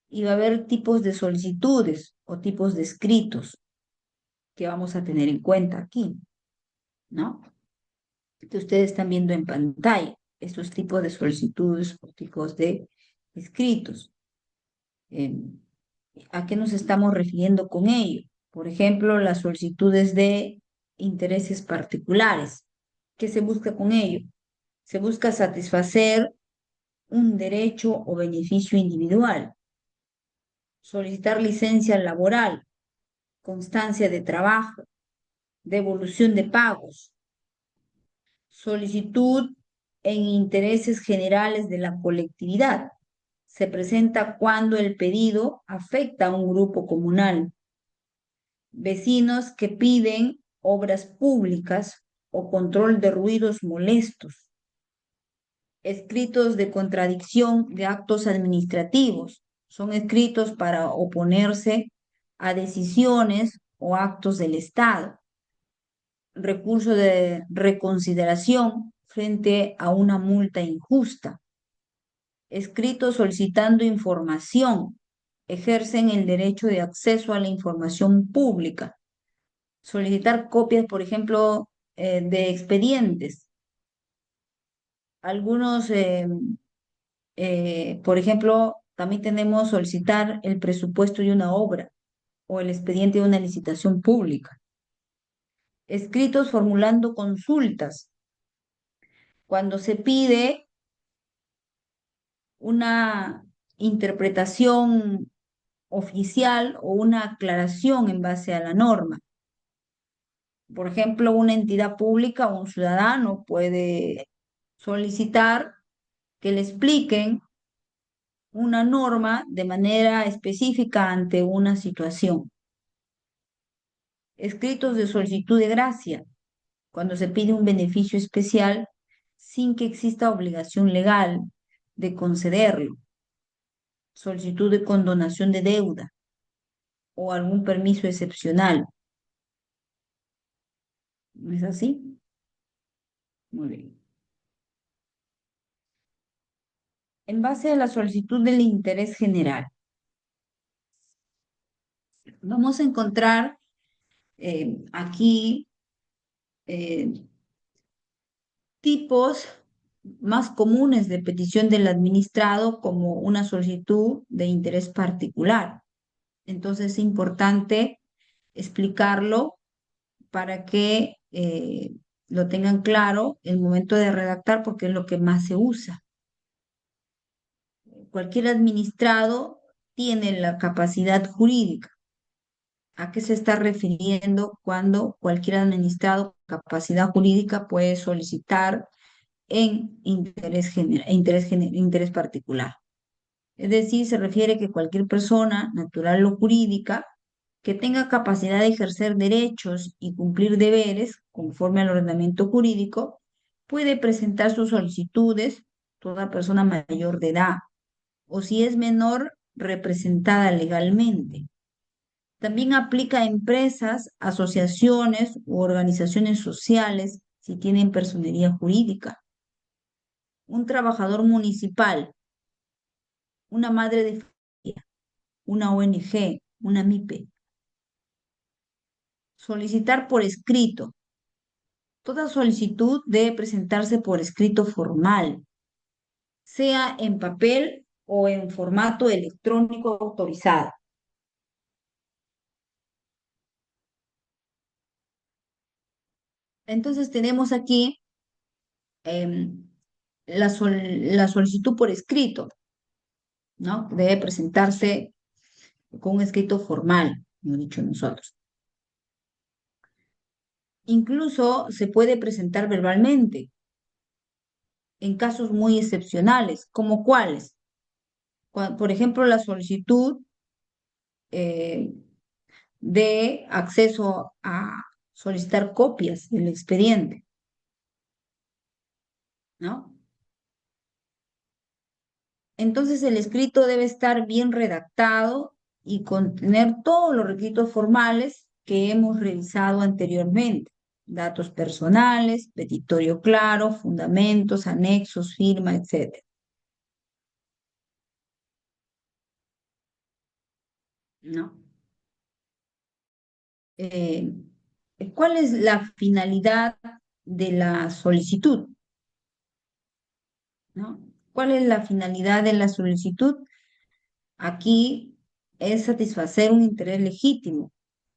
Y va a haber tipos de solicitudes o tipos de escritos que vamos a tener en cuenta aquí, ¿no? Que ustedes están viendo en pantalla, estos tipos de solicitudes o tipos de escritos. Eh, ¿A qué nos estamos refiriendo con ello? Por ejemplo, las solicitudes de intereses particulares. ¿Qué se busca con ello? Se busca satisfacer un derecho o beneficio individual, solicitar licencia laboral, constancia de trabajo, devolución de pagos, solicitud en intereses generales de la colectividad. Se presenta cuando el pedido afecta a un grupo comunal. Vecinos que piden obras públicas o control de ruidos molestos. Escritos de contradicción de actos administrativos. Son escritos para oponerse a decisiones o actos del Estado. Recurso de reconsideración frente a una multa injusta. Escritos solicitando información. Ejercen el derecho de acceso a la información pública. Solicitar copias, por ejemplo, de expedientes. Algunos, por ejemplo, también tenemos solicitar el presupuesto de una obra o el expediente de una licitación pública. Escritos formulando consultas. Cuando se pide una interpretación oficial o una aclaración en base a la norma. Por ejemplo, una entidad pública o un ciudadano puede solicitar que le expliquen una norma de manera específica ante una situación. Escritos de solicitud de gracia, cuando se pide un beneficio especial sin que exista obligación legal de concederlo. Solicitud de condonación de deuda o algún permiso excepcional. ¿No es así? Muy bien. En base a la solicitud del interés general, vamos a encontrar aquí eh, tipos más comunes de petición del administrado como una solicitud de interés particular. Entonces es importante explicarlo para que lo tengan claro en el momento de redactar porque es lo que más se usa. Cualquier administrado tiene la capacidad jurídica. ¿A qué se está refiriendo cuando cualquier administrado con capacidad jurídica puede solicitar en interés particular? Es decir, se refiere que cualquier persona, natural o jurídica, que tenga capacidad de ejercer derechos y cumplir deberes conforme al ordenamiento jurídico, puede presentar sus solicitudes, toda persona mayor de edad, o si es menor, representada legalmente. También aplica a empresas, asociaciones u organizaciones sociales si tienen personería jurídica. Un trabajador municipal, una madre de familia, una ONG, una MIPE. Solicitar por escrito. Toda solicitud debe presentarse por escrito formal, sea en papel o en formato electrónico autorizado. Entonces tenemos aquí em, la solicitud por escrito, ¿no? Debe presentarse con un escrito formal, lo dicho nosotros. Incluso se puede presentar verbalmente en casos muy excepcionales, como cuáles. Por ejemplo, la solicitud eh, de acceso a solicitar copias del expediente, ¿no? Entonces el escrito debe estar bien redactado y contener todos los requisitos formales que hemos revisado anteriormente. Datos personales, petitorio claro, fundamentos, anexos, firma, etcétera, ¿no? Eh, ¿Cuál es la finalidad de la solicitud? ¿No? ¿Cuál es la finalidad de la solicitud? Aquí es satisfacer un interés legítimo,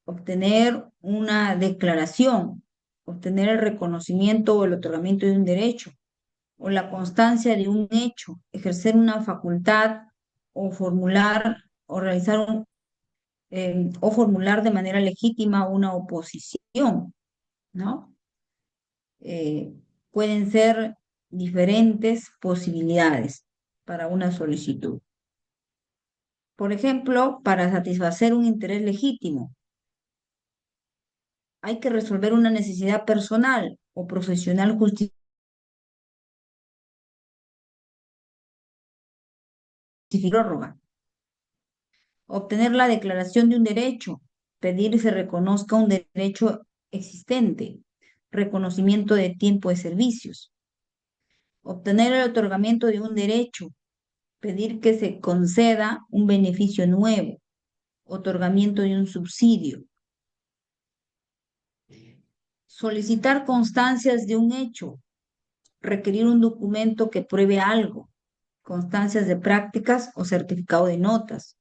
obtener una declaración, obtener el reconocimiento o el otorgamiento de un derecho, o la constancia de un hecho, ejercer una facultad o formular o realizar o formular de manera legítima una oposición, ¿no? Eh, Pueden ser diferentes posibilidades para una solicitud. Por ejemplo, para satisfacer un interés legítimo, hay que resolver una necesidad personal o profesional justificada, obtener la declaración de un derecho, pedir y se reconozca un derecho existente, reconocimiento de tiempo de servicios, obtener el otorgamiento de un derecho, pedir que se conceda un beneficio nuevo, otorgamiento de un subsidio, solicitar constancias de un hecho, requerir un documento que pruebe algo, constancias de prácticas o certificado de notas,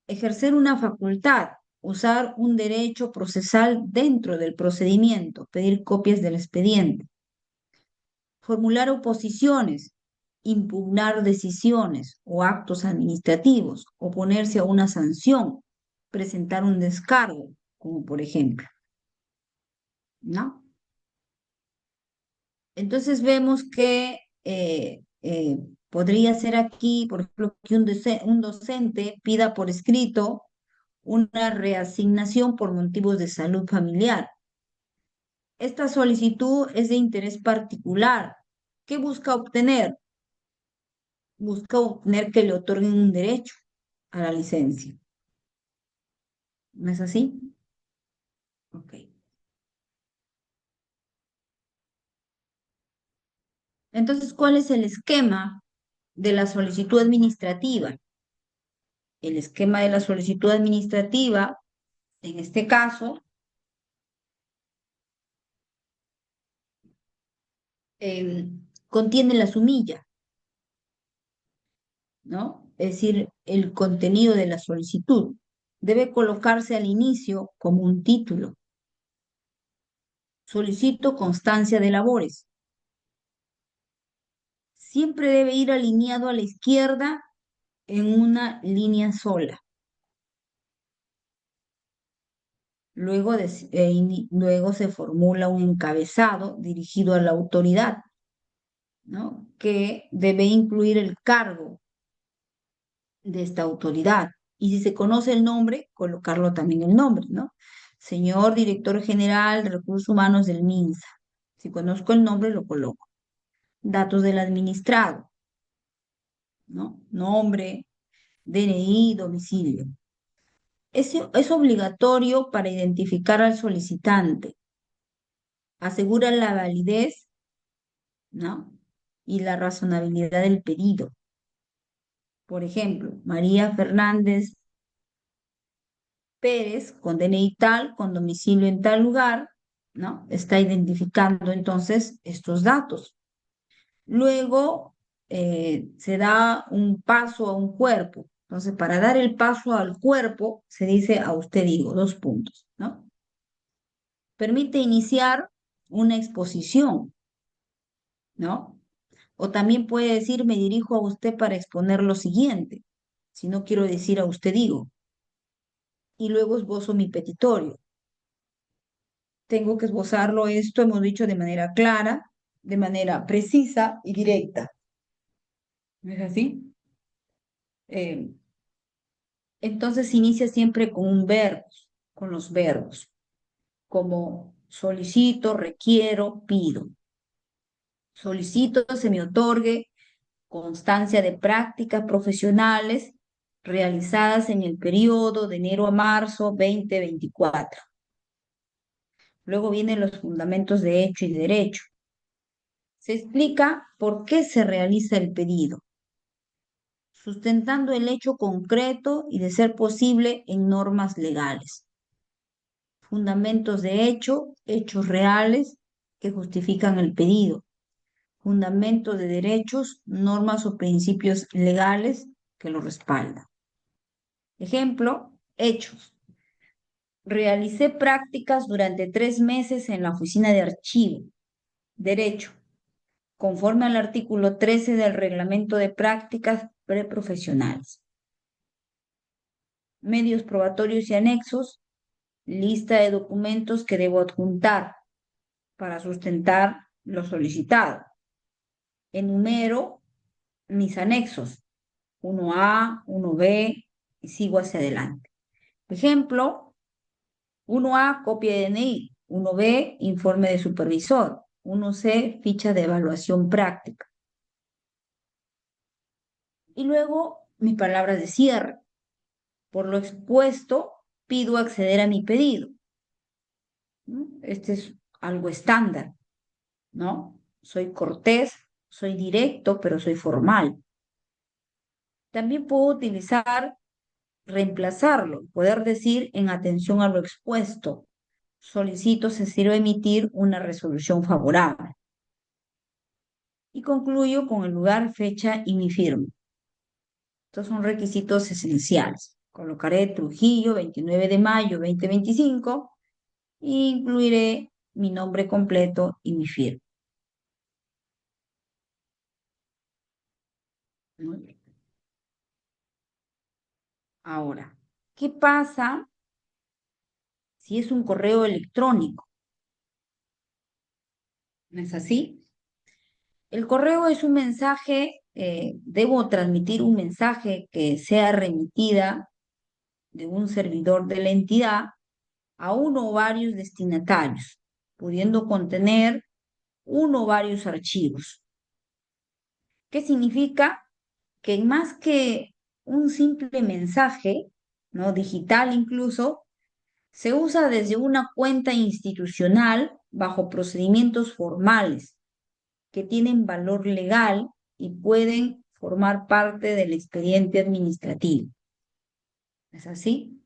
ejercer una facultad, usar un derecho procesal dentro del procedimiento, pedir copias del expediente, formular oposiciones, impugnar decisiones o actos administrativos, oponerse a una sanción, presentar un descargo, como por ejemplo. ¿no? Entonces vemos que podría ser aquí, por ejemplo, que un docente pida por escrito una reasignación por motivos de salud familiar. Esta solicitud es de interés particular. ¿Qué busca obtener? Busca obtener que le otorguen un derecho a la licencia. ¿No es así? Ok. Entonces, ¿cuál es el esquema de la solicitud administrativa? El esquema de la solicitud administrativa, en este caso, eh, contiene la sumilla, ¿no? Es decir, el contenido de la solicitud. Debe colocarse al inicio como un título. Solicito constancia de labores. Siempre debe ir alineado a la izquierda en una línea sola. Luego se formula un encabezado dirigido a la autoridad, ¿no? Que debe incluir el cargo de esta autoridad. Y si se conoce el nombre, colocarlo también el nombre, ¿no? Señor Director General de Recursos Humanos del MINSA. Si conozco el nombre, lo coloco. Datos del administrado, ¿no? Nombre, DNI, domicilio. Es obligatorio para identificar al solicitante. Asegura la validez, ¿no? Y la razonabilidad del pedido. Por ejemplo, María Fernández Pérez, con DNI tal, con domicilio en tal lugar, ¿no? Está identificando entonces estos datos. Luego se da un paso a un cuerpo. Entonces, para dar el paso al cuerpo, se dice a usted digo, dos puntos, ¿no? Permite iniciar una exposición, ¿no? O también puede decir, me dirijo a usted para exponer lo siguiente, si no quiero decir a usted digo, y luego esbozo mi petitorio. Tengo que esbozarlo esto, hemos dicho, de manera clara, de manera precisa y directa. ¿No es así? Eh, entonces inicia siempre con un verbo, con los verbos, como solicito, requiero, pido. Solicito se me otorgue constancia de prácticas profesionales realizadas en el periodo de enero a marzo 2024. Luego vienen los fundamentos de hecho y derecho. Se explica por qué se realiza el pedido, sustentando el hecho concreto y, de ser posible, en normas legales. Fundamentos de hecho, hechos reales que justifican el pedido. Fundamentos de derechos, normas o principios legales que lo respaldan. Ejemplo, hechos. Realicé prácticas durante 3 meses en la oficina de archivo. Derecho. Conforme al artículo 13 del Reglamento de Prácticas Preprofesionales. Medios probatorios y anexos. Lista de documentos que debo adjuntar para sustentar lo solicitado. Enumero mis anexos. 1A, 1B y sigo hacia adelante. Ejemplo, 1A, copia de DNI. 1B, informe de supervisor. 1C, ficha de evaluación práctica. Y luego mis palabras de cierre. Por lo expuesto, pido acceder a mi pedido. Este es algo estándar, ¿no? Soy cortés, soy directo, pero soy formal. También puedo utilizar, reemplazarlo, poder decir en atención a lo expuesto. Solicito se sirve emitir una resolución favorable. Y concluyo con el lugar, fecha y mi firma. Estos son requisitos esenciales. Colocaré Trujillo, 29 de mayo 2025, e incluiré mi nombre completo y mi firma. Muy bien. Ahora, ¿qué pasa si es un correo electrónico? ¿No es así? El correo es un mensaje, debo transmitir un mensaje que sea remitida de un servidor de la entidad a uno o varios destinatarios, pudiendo contener uno o varios archivos. ¿Qué significa? Que más que un simple mensaje, ¿no? Digital incluso, se usa desde una cuenta institucional bajo procedimientos formales que tienen valor legal y pueden formar parte del expediente administrativo. ¿Es así?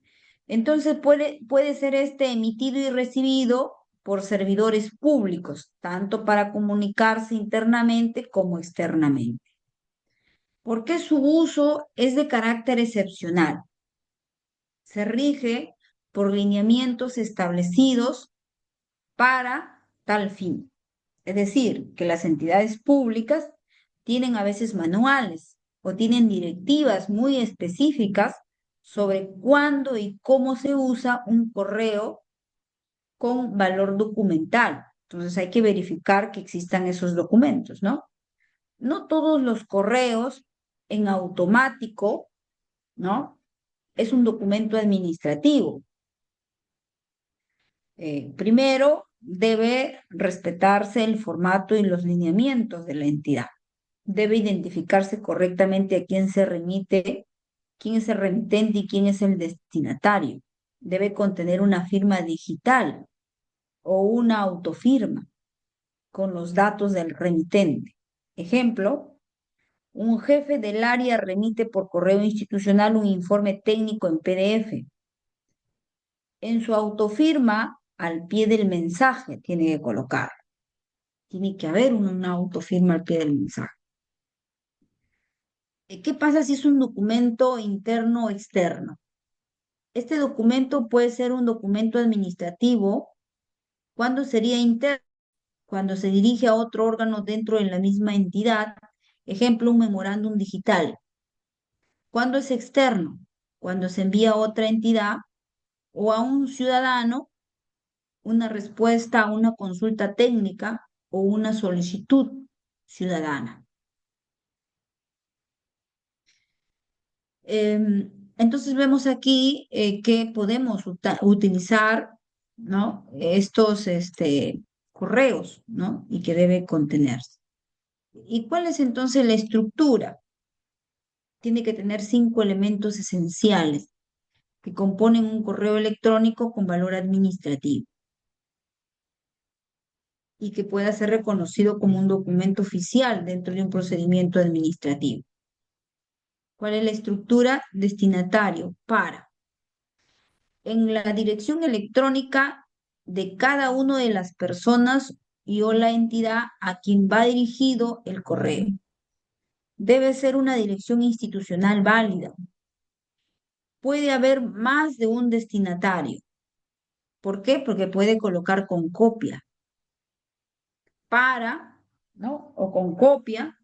Entonces puede ser este emitido y recibido por servidores públicos, tanto para comunicarse internamente como externamente. ¿Por qué su uso es de carácter excepcional? Se rige por lineamientos establecidos para tal fin. Es decir, que las entidades públicas tienen a veces manuales o tienen directivas muy específicas sobre cuándo y cómo se usa un correo con valor documental. Entonces hay que verificar que existan esos documentos, ¿no? No todos los correos en automático, ¿no? Es un documento administrativo. Primero, debe respetarse el formato y los lineamientos de la entidad. Debe identificarse correctamente a quién se remite, quién es el remitente y quién es el destinatario. Debe contener una firma digital o una autofirma con los datos del remitente. Ejemplo, un jefe del área remite por correo institucional un informe técnico en PDF. En su autofirma, al pie del mensaje, tiene que colocar. Tiene que haber una autofirma al pie del mensaje. ¿Qué pasa si es un documento interno o externo? Este documento puede ser un documento administrativo. ¿Cuándo sería interno? Cuando se dirige a otro órgano dentro de la misma entidad. Ejemplo, un memorándum digital. ¿Cuándo es externo? Cuando se envía a otra entidad o a un ciudadano una respuesta a una consulta técnica o una solicitud ciudadana. Entonces vemos aquí que podemos utilizar, ¿no? Estos correos, ¿no? Y que debe contenerse. ¿Y cuál es entonces la estructura? Tiene que tener 5 elementos esenciales que componen un correo electrónico con valor administrativo y que pueda ser reconocido como un documento oficial dentro de un procedimiento administrativo. ¿Cuál es la estructura? Destinatario, para. En la dirección electrónica de cada una de las personas y o la entidad a quien va dirigido el correo. Debe ser una dirección institucional válida. Puede haber más de un destinatario. ¿Por qué? Porque puede colocar con copia. Para, ¿no? O con copia.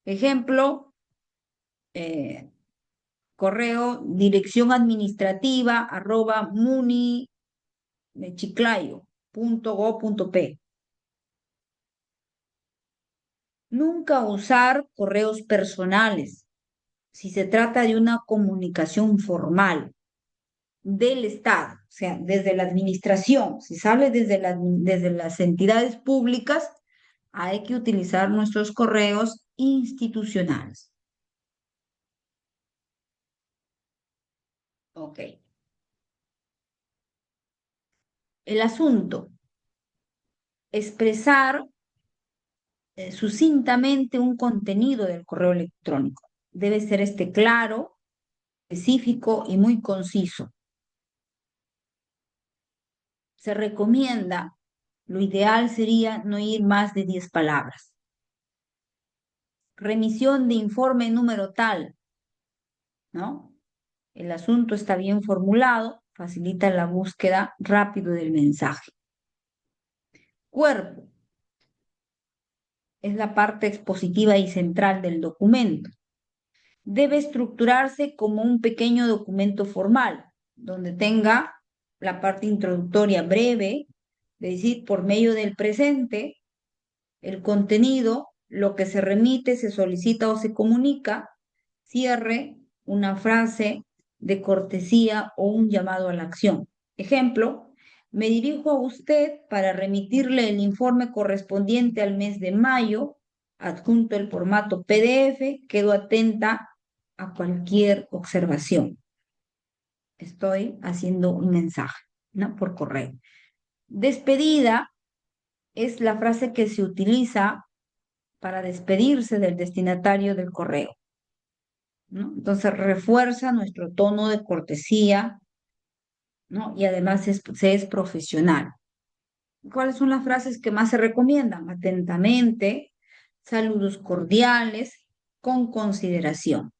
Ejemplo, correo dirección administrativa @muni.chiclayo.go.p. Nunca usar correos personales si se trata de una comunicación formal del Estado, o sea, desde la administración. Si sale desde las entidades públicas, hay que utilizar nuestros correos institucionales. Ok. El asunto, expresar sucintamente un contenido del correo electrónico. Debe ser claro, específico y muy conciso. Se recomienda, lo ideal sería no ir más de 10 palabras. Remisión de informe número tal, ¿no? El asunto está bien formulado, facilita la búsqueda rápido del mensaje. Cuerpo es la parte expositiva y central del documento. Debe estructurarse como un pequeño documento formal, donde tenga la parte introductoria breve, es decir, por medio del presente, el contenido, lo que se remite, se solicita o se comunica. Cierre, una frase de cortesía o un llamado a la acción. Ejemplo, me dirijo a usted para remitirle el informe correspondiente al mes de mayo, adjunto el formato PDF, quedo atenta a cualquier observación. Estoy haciendo un mensaje, ¿no? Por correo. Despedida es la frase que se utiliza para despedirse del destinatario del correo, ¿no? Entonces refuerza nuestro tono de cortesía, ¿no? Y además se es profesional. ¿Cuáles son las frases que más se recomiendan? Atentamente, saludos cordiales, con consideración.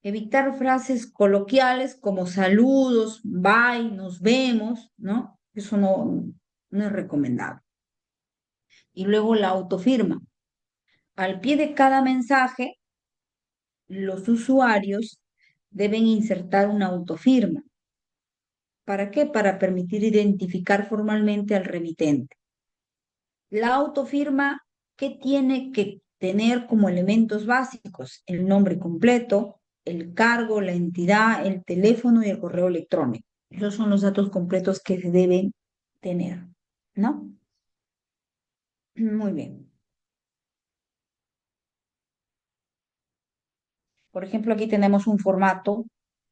Evitar frases coloquiales como saludos, bye, nos vemos, ¿no? Eso no es recomendable. Y luego la autofirma. Al pie de cada mensaje, los usuarios deben insertar una autofirma. ¿Para qué? Para permitir identificar formalmente al remitente. La autofirma, ¿qué tiene que tener como elementos básicos? El nombre completo, el cargo, la entidad, el teléfono y el correo electrónico. Esos son los datos completos que se deben tener, ¿no? Muy bien. Por ejemplo, aquí tenemos un formato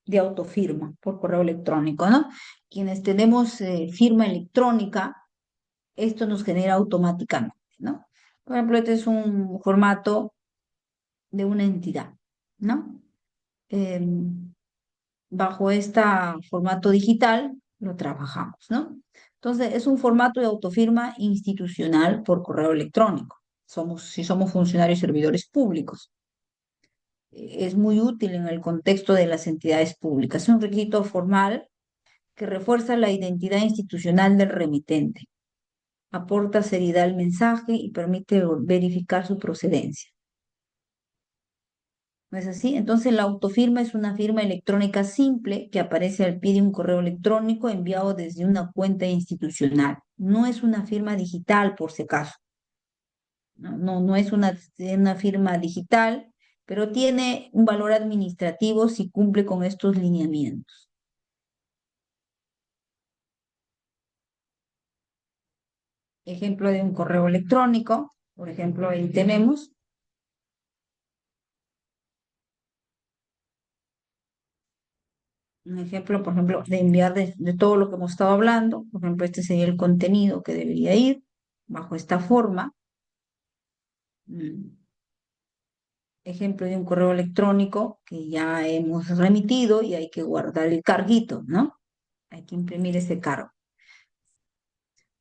de autofirma por correo electrónico, ¿no? Quienes tenemos firma electrónica, esto nos genera automáticamente, ¿no? Por ejemplo, este es un formato de una entidad, ¿no? Bajo este formato digital lo trabajamos, ¿no? Entonces, es un formato de autofirma institucional por correo electrónico. Si somos funcionarios y servidores públicos. Es muy útil en el contexto de las entidades públicas. Es un requisito formal que refuerza la identidad institucional del remitente, aporta seriedad al mensaje y permite verificar su procedencia. ¿No es así? Entonces la autofirma es una firma electrónica simple que aparece al pie de un correo electrónico enviado desde una cuenta institucional. No es una firma digital, por si acaso. No es una firma digital, pero tiene un valor administrativo si cumple con estos lineamientos. Ejemplo de un correo electrónico, por ejemplo, ahí tenemos un ejemplo, por ejemplo, de enviar de todo lo que hemos estado hablando. Por ejemplo, este sería el contenido que debería ir bajo esta forma. Ejemplo de un correo electrónico que ya hemos remitido y hay que guardar el carguito, ¿no? Hay que imprimir ese cargo.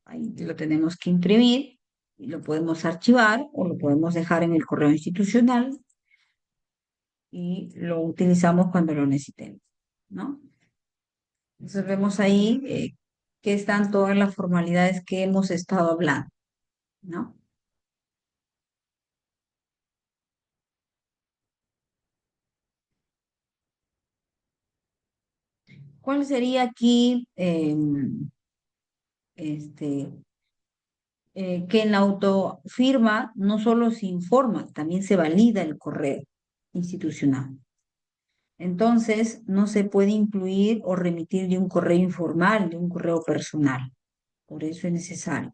Ahí lo tenemos que imprimir y lo podemos archivar o lo podemos dejar en el correo institucional y lo utilizamos cuando lo necesitemos, ¿no? Entonces vemos ahí que están todas las formalidades que hemos estado hablando, ¿no? ¿Cuál sería aquí este, que en la autofirma no solo se informa, también se valida el correo institucional? Entonces, no se puede incluir o remitir de un correo informal, de un correo personal. Por eso es necesario,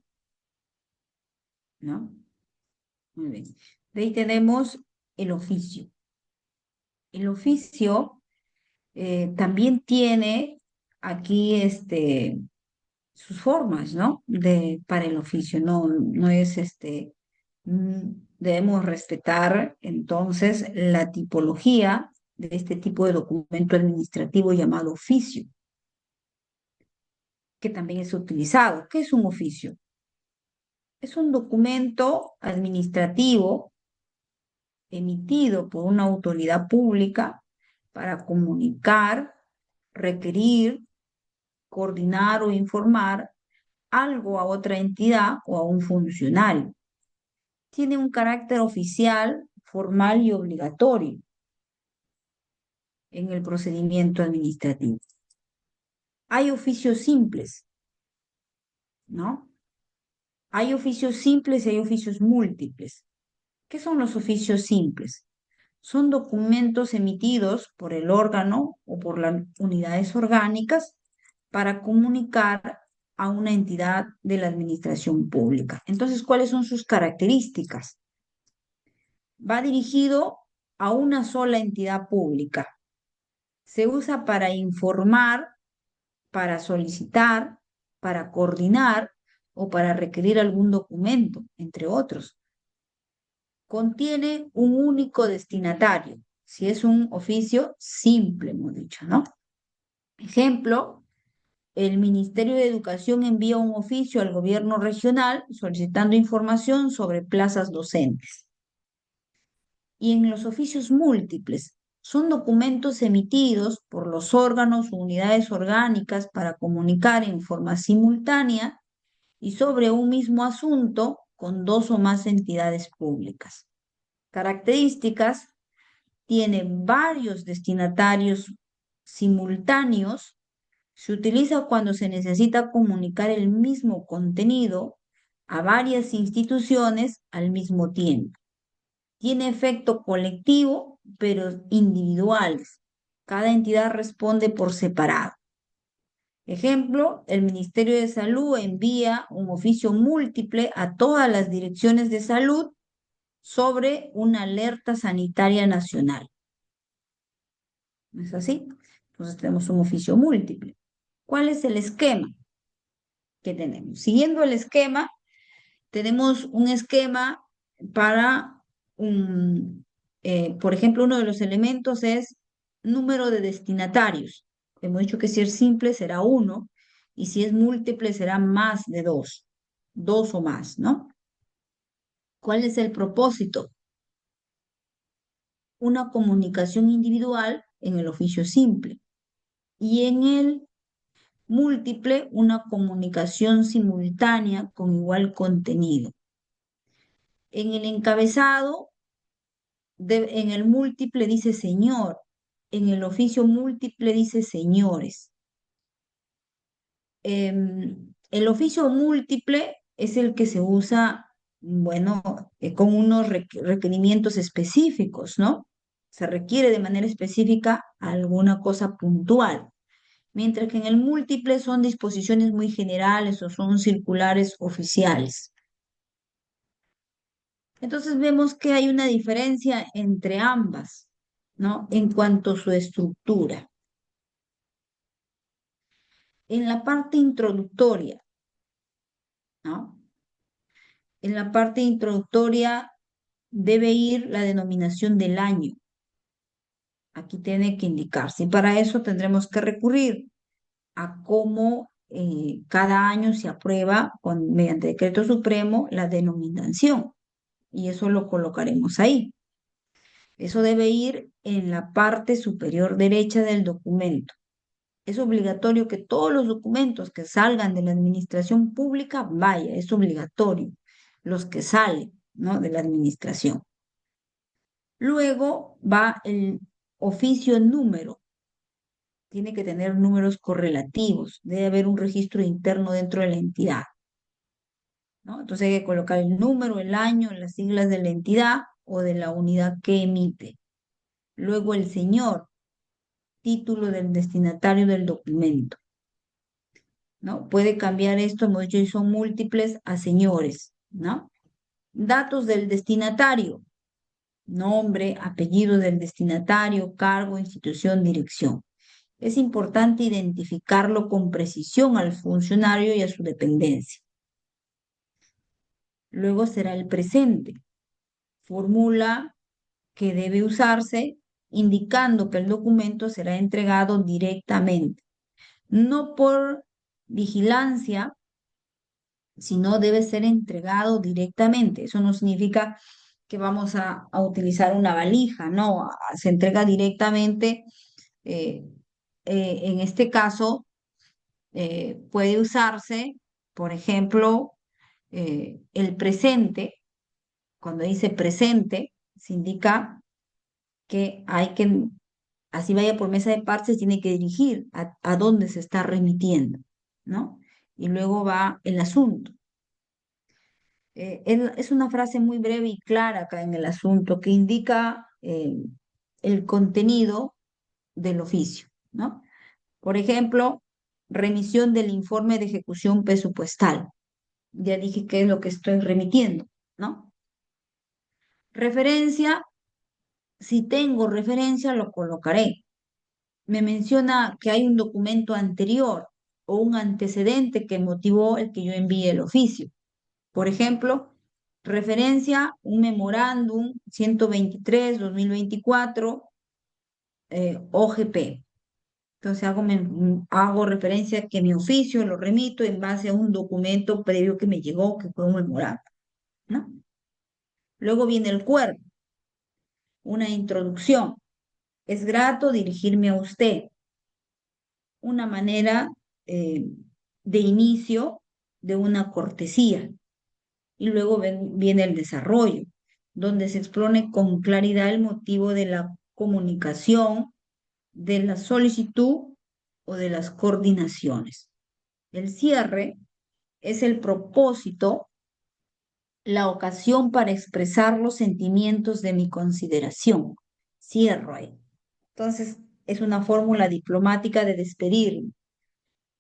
¿no? Muy bien. De ahí tenemos el oficio. El oficio también tiene aquí sus formas, ¿no? Para el oficio, no es debemos respetar entonces la tipología de este tipo de documento administrativo llamado oficio, que también es utilizado. ¿Qué es un oficio? Es un documento administrativo emitido por una autoridad pública para comunicar, requerir, coordinar o informar algo a otra entidad o a un funcionario. Tiene un carácter oficial, formal y obligatorio en el procedimiento administrativo. Hay oficios simples, ¿no? Hay oficios simples y hay oficios múltiples. ¿Qué son los oficios simples? Son documentos emitidos por el órgano o por las unidades orgánicas para comunicar a una entidad de la administración pública. Entonces, ¿cuáles son sus características? Va dirigido a una sola entidad pública. Se usa para informar, para solicitar, para coordinar o para requerir algún documento, entre otros. Contiene un único destinatario, si es un oficio simple, hemos dicho, ¿no? Ejemplo, el Ministerio de Educación envía un oficio al gobierno regional solicitando información sobre plazas docentes. Y en los oficios múltiples, son documentos emitidos por los órganos o unidades orgánicas para comunicar en forma simultánea y sobre un mismo asunto con dos o más entidades públicas. Características: tiene varios destinatarios simultáneos, se utiliza cuando se necesita comunicar el mismo contenido a varias instituciones al mismo tiempo. Tiene efecto colectivo, pero individuales. Cada entidad responde por separado. Ejemplo, el Ministerio de Salud envía un oficio múltiple a todas las direcciones de salud sobre una alerta sanitaria nacional. ¿No es así? Entonces tenemos un oficio múltiple. ¿Cuál es el esquema que tenemos? Siguiendo el esquema, tenemos un esquema para por ejemplo, uno de los elementos es número de destinatarios. Hemos dicho que si es simple será uno y si es múltiple será más de dos o más, ¿no? ¿Cuál es el propósito? Una comunicación individual en el oficio simple y en el múltiple una comunicación simultánea con igual contenido. En el encabezado, en el múltiple dice señor, en el oficio múltiple dice señores. El oficio múltiple es el que se usa, bueno, con unos requerimientos específicos, ¿no? Se requiere de manera específica alguna cosa puntual, mientras que en el múltiple son disposiciones muy generales o son circulares oficiales. Entonces vemos que hay una diferencia entre ambas, ¿no? En cuanto a su estructura. En la parte introductoria, ¿no? En la parte introductoria debe ir la denominación del año. Aquí tiene que indicarse. Y para eso tendremos que recurrir a cómo cada año se aprueba mediante decreto supremo la denominación. Y eso lo colocaremos ahí. Eso debe ir en la parte superior derecha del documento. Es obligatorio que todos los documentos que salgan de la administración pública vaya, es obligatorio, los que salen, ¿no?, de la administración. Luego va el oficio número. Tiene que tener números correlativos, debe haber un registro interno dentro de la entidad, ¿no? Entonces hay que colocar el número, el año, las siglas de la entidad o de la unidad que emite. Luego el señor, título del destinatario del documento, ¿no? Puede cambiar esto, hemos dicho, y son múltiples a señores, ¿no? Datos del destinatario: nombre, apellido del destinatario, cargo, institución, dirección. Es importante identificarlo con precisión al funcionario y a su dependencia. Luego será el presente, fórmula que debe usarse indicando que el documento será entregado directamente, no por vigilancia, sino debe ser entregado directamente. Eso no significa que vamos a utilizar una valija, no, se entrega directamente. eh, en este caso, puede usarse, por ejemplo, el presente. Cuando dice presente, se indica que hay que, así vaya por mesa de parte, se tiene que dirigir a dónde se está remitiendo, ¿no? Y luego va el asunto. Es una frase muy breve y clara acá en el asunto que indica el contenido del oficio, ¿no? Por ejemplo, remisión del informe de ejecución presupuestal. Ya dije qué es lo que estoy remitiendo, ¿no? Referencia, si tengo referencia, lo colocaré. Me menciona que hay un documento anterior o un antecedente que motivó el que yo envíe el oficio. Por ejemplo, referencia, un memorándum 123-2024, OGP. Entonces hago referencia a que mi oficio lo remito en base a un documento previo que me llegó, que fue un memorándum, ¿no? Luego viene el cuerpo, una introducción. Es grato dirigirme a usted. Una manera eh, de inicio de una cortesía. Y luego viene el desarrollo, donde se expone con claridad el motivo de la comunicación, de la solicitud o de las coordinaciones. El cierre es el propósito, la ocasión para expresar los sentimientos de mi consideración. Cierro ahí. Entonces, es una fórmula diplomática de despedirme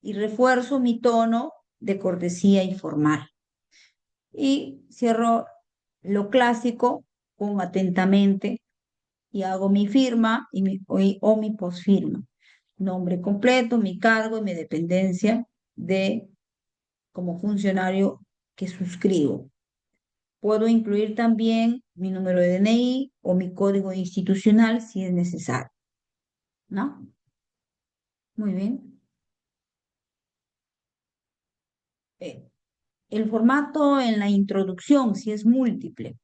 y refuerzo mi tono de cortesía informal. Y cierro lo clásico con atentamente y hago mi firma o mi posfirma. Nombre completo, mi cargo y mi dependencia de como funcionario que suscribo. Puedo incluir también mi número de DNI o mi código institucional si es necesario, ¿no? Muy bien. Eh, el formato en la introducción, si es múltiple,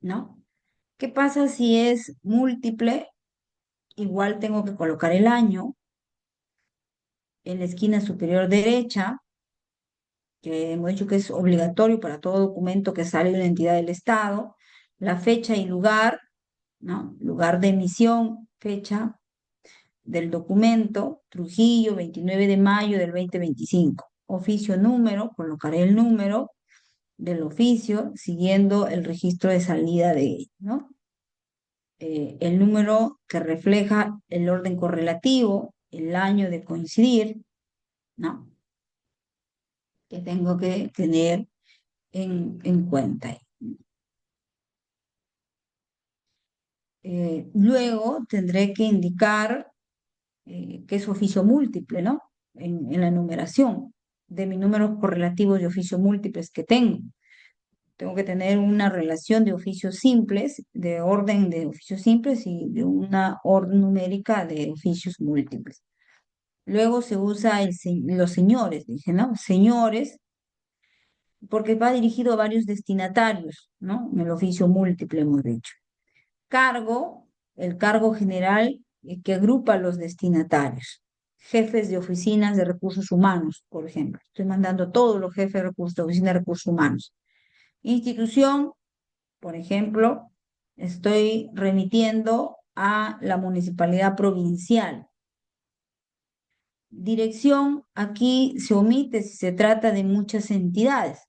¿no? ¿Qué pasa si es múltiple? Igual tengo que colocar el año en la esquina superior derecha, que hemos dicho que es obligatorio para todo documento que sale de una entidad del Estado, la fecha y lugar, ¿no? Lugar de emisión, fecha del documento, Trujillo, 29 de mayo del 2025. Oficio número, colocaré el número del oficio siguiendo el registro de salida de él, ¿no? El número que refleja el orden correlativo, el año de coincidir, ¿no? Que tengo que tener en cuenta. Luego tendré que indicar que es oficio múltiple, ¿no? En la numeración de mis números correlativos de oficio múltiples que tengo. Tengo que tener una relación de oficios simples, de orden de oficios simples y de una orden numérica de oficios múltiples. Luego se usa los señores, dije, ¿no? Señores, porque va dirigido a varios destinatarios, ¿no? En el oficio múltiple hemos dicho. Cargo, el cargo general que agrupa a los destinatarios. Jefes de oficinas de recursos humanos, por ejemplo. Estoy mandando a todos los jefes de oficina de recursos humanos. Institución, por ejemplo, estoy remitiendo a la municipalidad provincial. Dirección, aquí se omite si se trata de muchas entidades,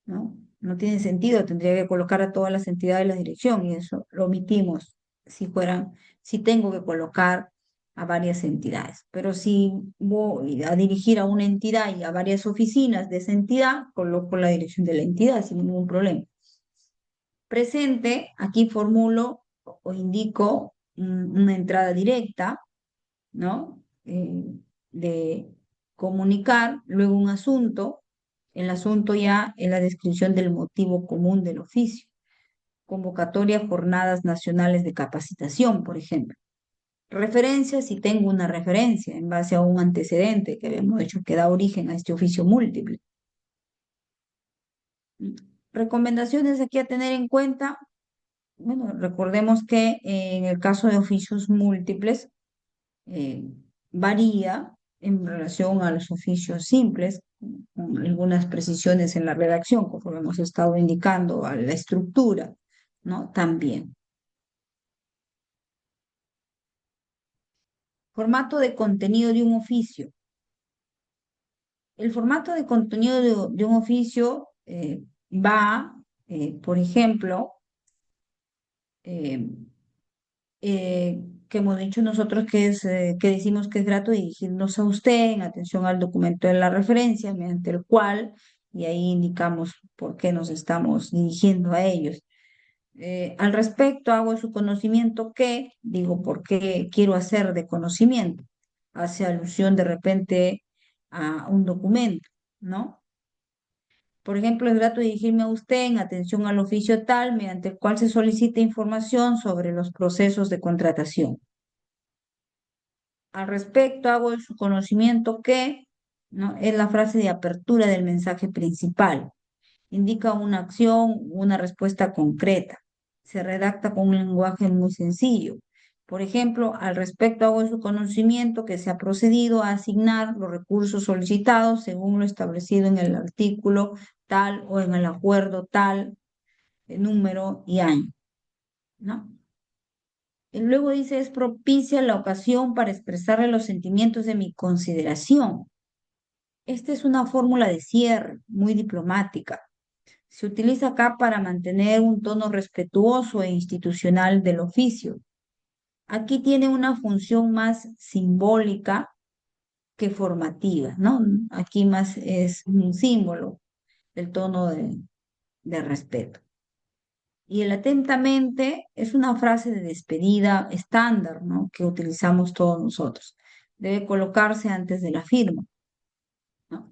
¿no? No tiene sentido, tendría que colocar a todas las entidades la dirección y eso lo omitimos si tengo que colocar a varias entidades. Pero si voy a dirigir a una entidad y a varias oficinas de esa entidad, coloco la dirección de la entidad sin ningún problema. Presente, aquí formulo o indico una entrada directa, ¿no? De comunicar, luego un asunto, el asunto ya es la descripción del motivo común del oficio, convocatoria a jornadas nacionales de capacitación, por ejemplo. Referencia, si tengo una referencia en base a un antecedente que habíamos hecho que da origen a este oficio múltiple. Recomendaciones aquí a tener en cuenta. Bueno, recordemos que en el caso de oficios múltiples, eh, varía en relación a los oficios simples, con algunas precisiones en la redacción, como hemos estado indicando, a la estructura, ¿no? También. Formato de contenido de un oficio. El formato de contenido de un oficio va Por ejemplo, eh, que hemos dicho nosotros que decimos que es grato dirigirnos a usted en atención al documento de la referencia, mediante el cual, y ahí indicamos por qué nos estamos dirigiendo a ellos. Al respecto, hago de su conocimiento que, digo, ¿por qué quiero hacer de conocimiento? Hace alusión de repente a un documento, ¿no? Por ejemplo, es grato dirigirme a usted en atención al oficio tal mediante el cual se solicita información sobre los procesos de contratación. Al respecto, hago de su conocimiento que, ¿no? Es la frase de apertura del mensaje principal. Indica una acción, una respuesta concreta. Se redacta con un lenguaje muy sencillo. Por ejemplo, al respecto hago de su conocimiento que se ha procedido a asignar los recursos solicitados según lo establecido en el artículo tal o en el acuerdo tal, de número y año, ¿no? Y luego dice, es propicia la ocasión para expresarle los sentimientos de mi consideración. Esta es una fórmula de cierre muy diplomática. Se utiliza acá para mantener un tono respetuoso e institucional del oficio. Aquí tiene una función más simbólica que formativa, ¿no? Aquí más es un símbolo del tono de respeto. Y el atentamente es una frase de despedida estándar, ¿no? Que utilizamos todos nosotros. Debe colocarse antes de la firma, ¿no?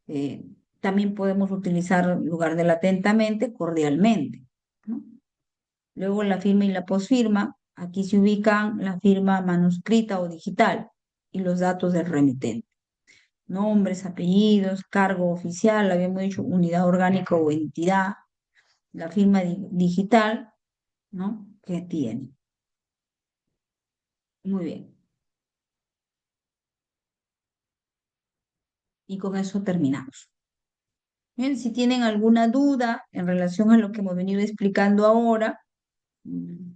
Eh, También podemos utilizar en lugar del atentamente, cordialmente, ¿no? Luego la firma y la posfirma, aquí se ubican la firma manuscrita o digital y los datos del remitente. Nombres, apellidos, cargo oficial, habíamos dicho unidad orgánica o entidad, la firma digital, ¿no? Que tiene. Muy bien. Y con eso terminamos. Bien, si tienen alguna duda en relación a lo que hemos venido explicando ahora, mm,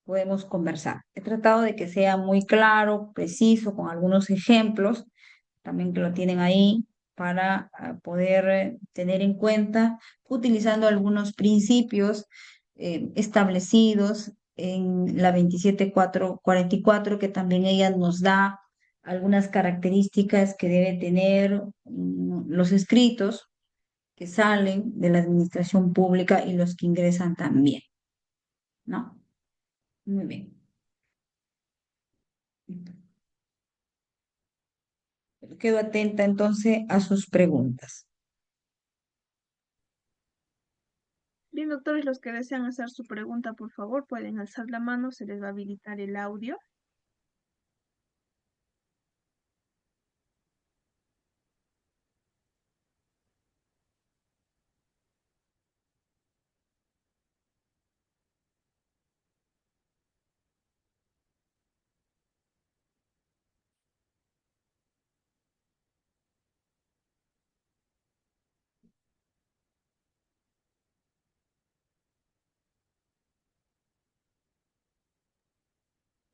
podemos conversar. He tratado de que sea muy claro, preciso, con algunos ejemplos, también que lo tienen ahí para poder tener en cuenta, utilizando algunos principios establecidos en la 27444, que también ella nos da algunas características que deben tener los escritos que salen de la administración pública y los que ingresan también, ¿no? Muy bien. Quedo atenta entonces a sus preguntas. Bien, doctores, los que desean hacer su pregunta, por favor, pueden alzar la mano, se les va a habilitar el audio.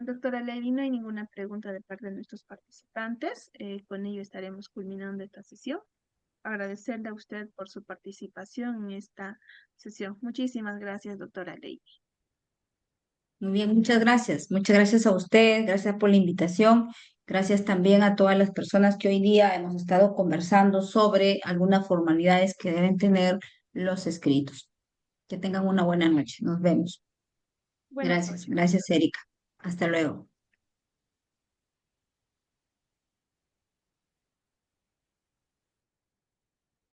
Doctora Lady, no hay ninguna pregunta de parte de nuestros participantes. Con ello estaremos culminando esta sesión. Agradecerle a usted por su participación en esta sesión. Muchísimas gracias, doctora Lady. Muy bien, muchas gracias. Muchas gracias a usted, gracias por la invitación. Gracias también a todas las personas que hoy día hemos estado conversando sobre algunas formalidades que deben tener los escritos. Que tengan una buena noche. Nos vemos. Buenas Gracias, noches. gracias, Erika. Hasta luego.